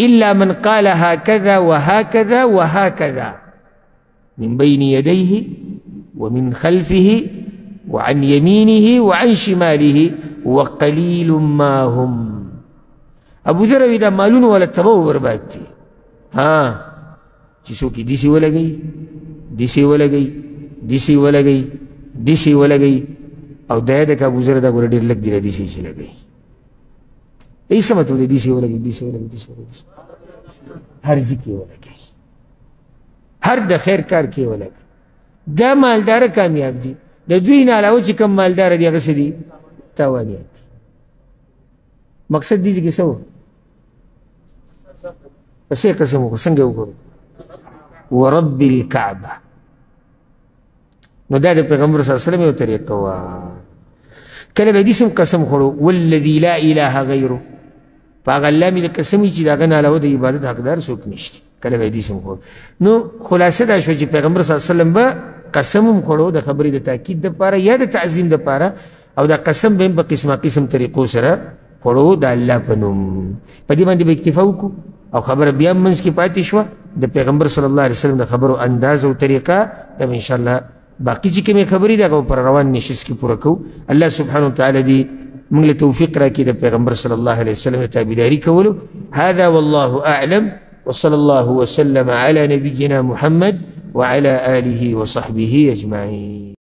إلا من قال هكذا وهكذا وهكذا من بين يديه ومن خلفه وعن يمينه وعن شماله وقليل ما هم. ابو ذر إذا مالون ولا تبو برباد ها چې څوک یې دسې ولګوي دسې ولګوي دسې ولګوي دسې ولګوي او دا یاده که ابو ذر دا ګوره ډېر لږ دی را دسې چې لګوي ای څه مطلب دی دسې ولګوي دسې ولګوي دسې ولګوي هر ځای کې ولګوي هر د خیر کار کې ولګوي. دا مالداره کامیاب دي د دوی نه علاوه چې کوم مالداره دي هغه څه دي تاوانیان دي. مقصد دې کې څه و پس یې قسم وکړو څنګه وکړو ورب الکعبه. نو دا د پیغمبر صلی الله علیه وسلم یو طریقه وه. کله به داسې هم قسم خوړو والذي لا اله غیره، په هغه الله مې د قسم وي چې د هغه نه علاوه د عبادت حقدار څوک نشته. کله به داسې هم خوړو. نو خلاصه دا شوه چې پیغمبر صلی الله علیه وسلم به قسم هم خوړو د خبرې د تاکید دپاره یا د تعظیم دپاره، او دا قسم به هم په قسمه قسم طریقو سره خوړو د الله په نوم. په دې باندې به اکتفا وکړو او خبره بیا منځ کې پاتې شوه د پیغمبر صلی الله علیه وسلم د خبرو انداز او طریقه. دا به انشاءالله باقی چې کومې خبرې دي هغه پر روان نشست کې پوره کوو. الله سبحانه وتعالی دې موږ له توفیق راکړي د پیغمبر صلی الله علیه وسلم د تابعداري کولو. هذا والله اعلم وصلى الله وسلم على نبينا محمد وعلى آله وصحبه أجمعين.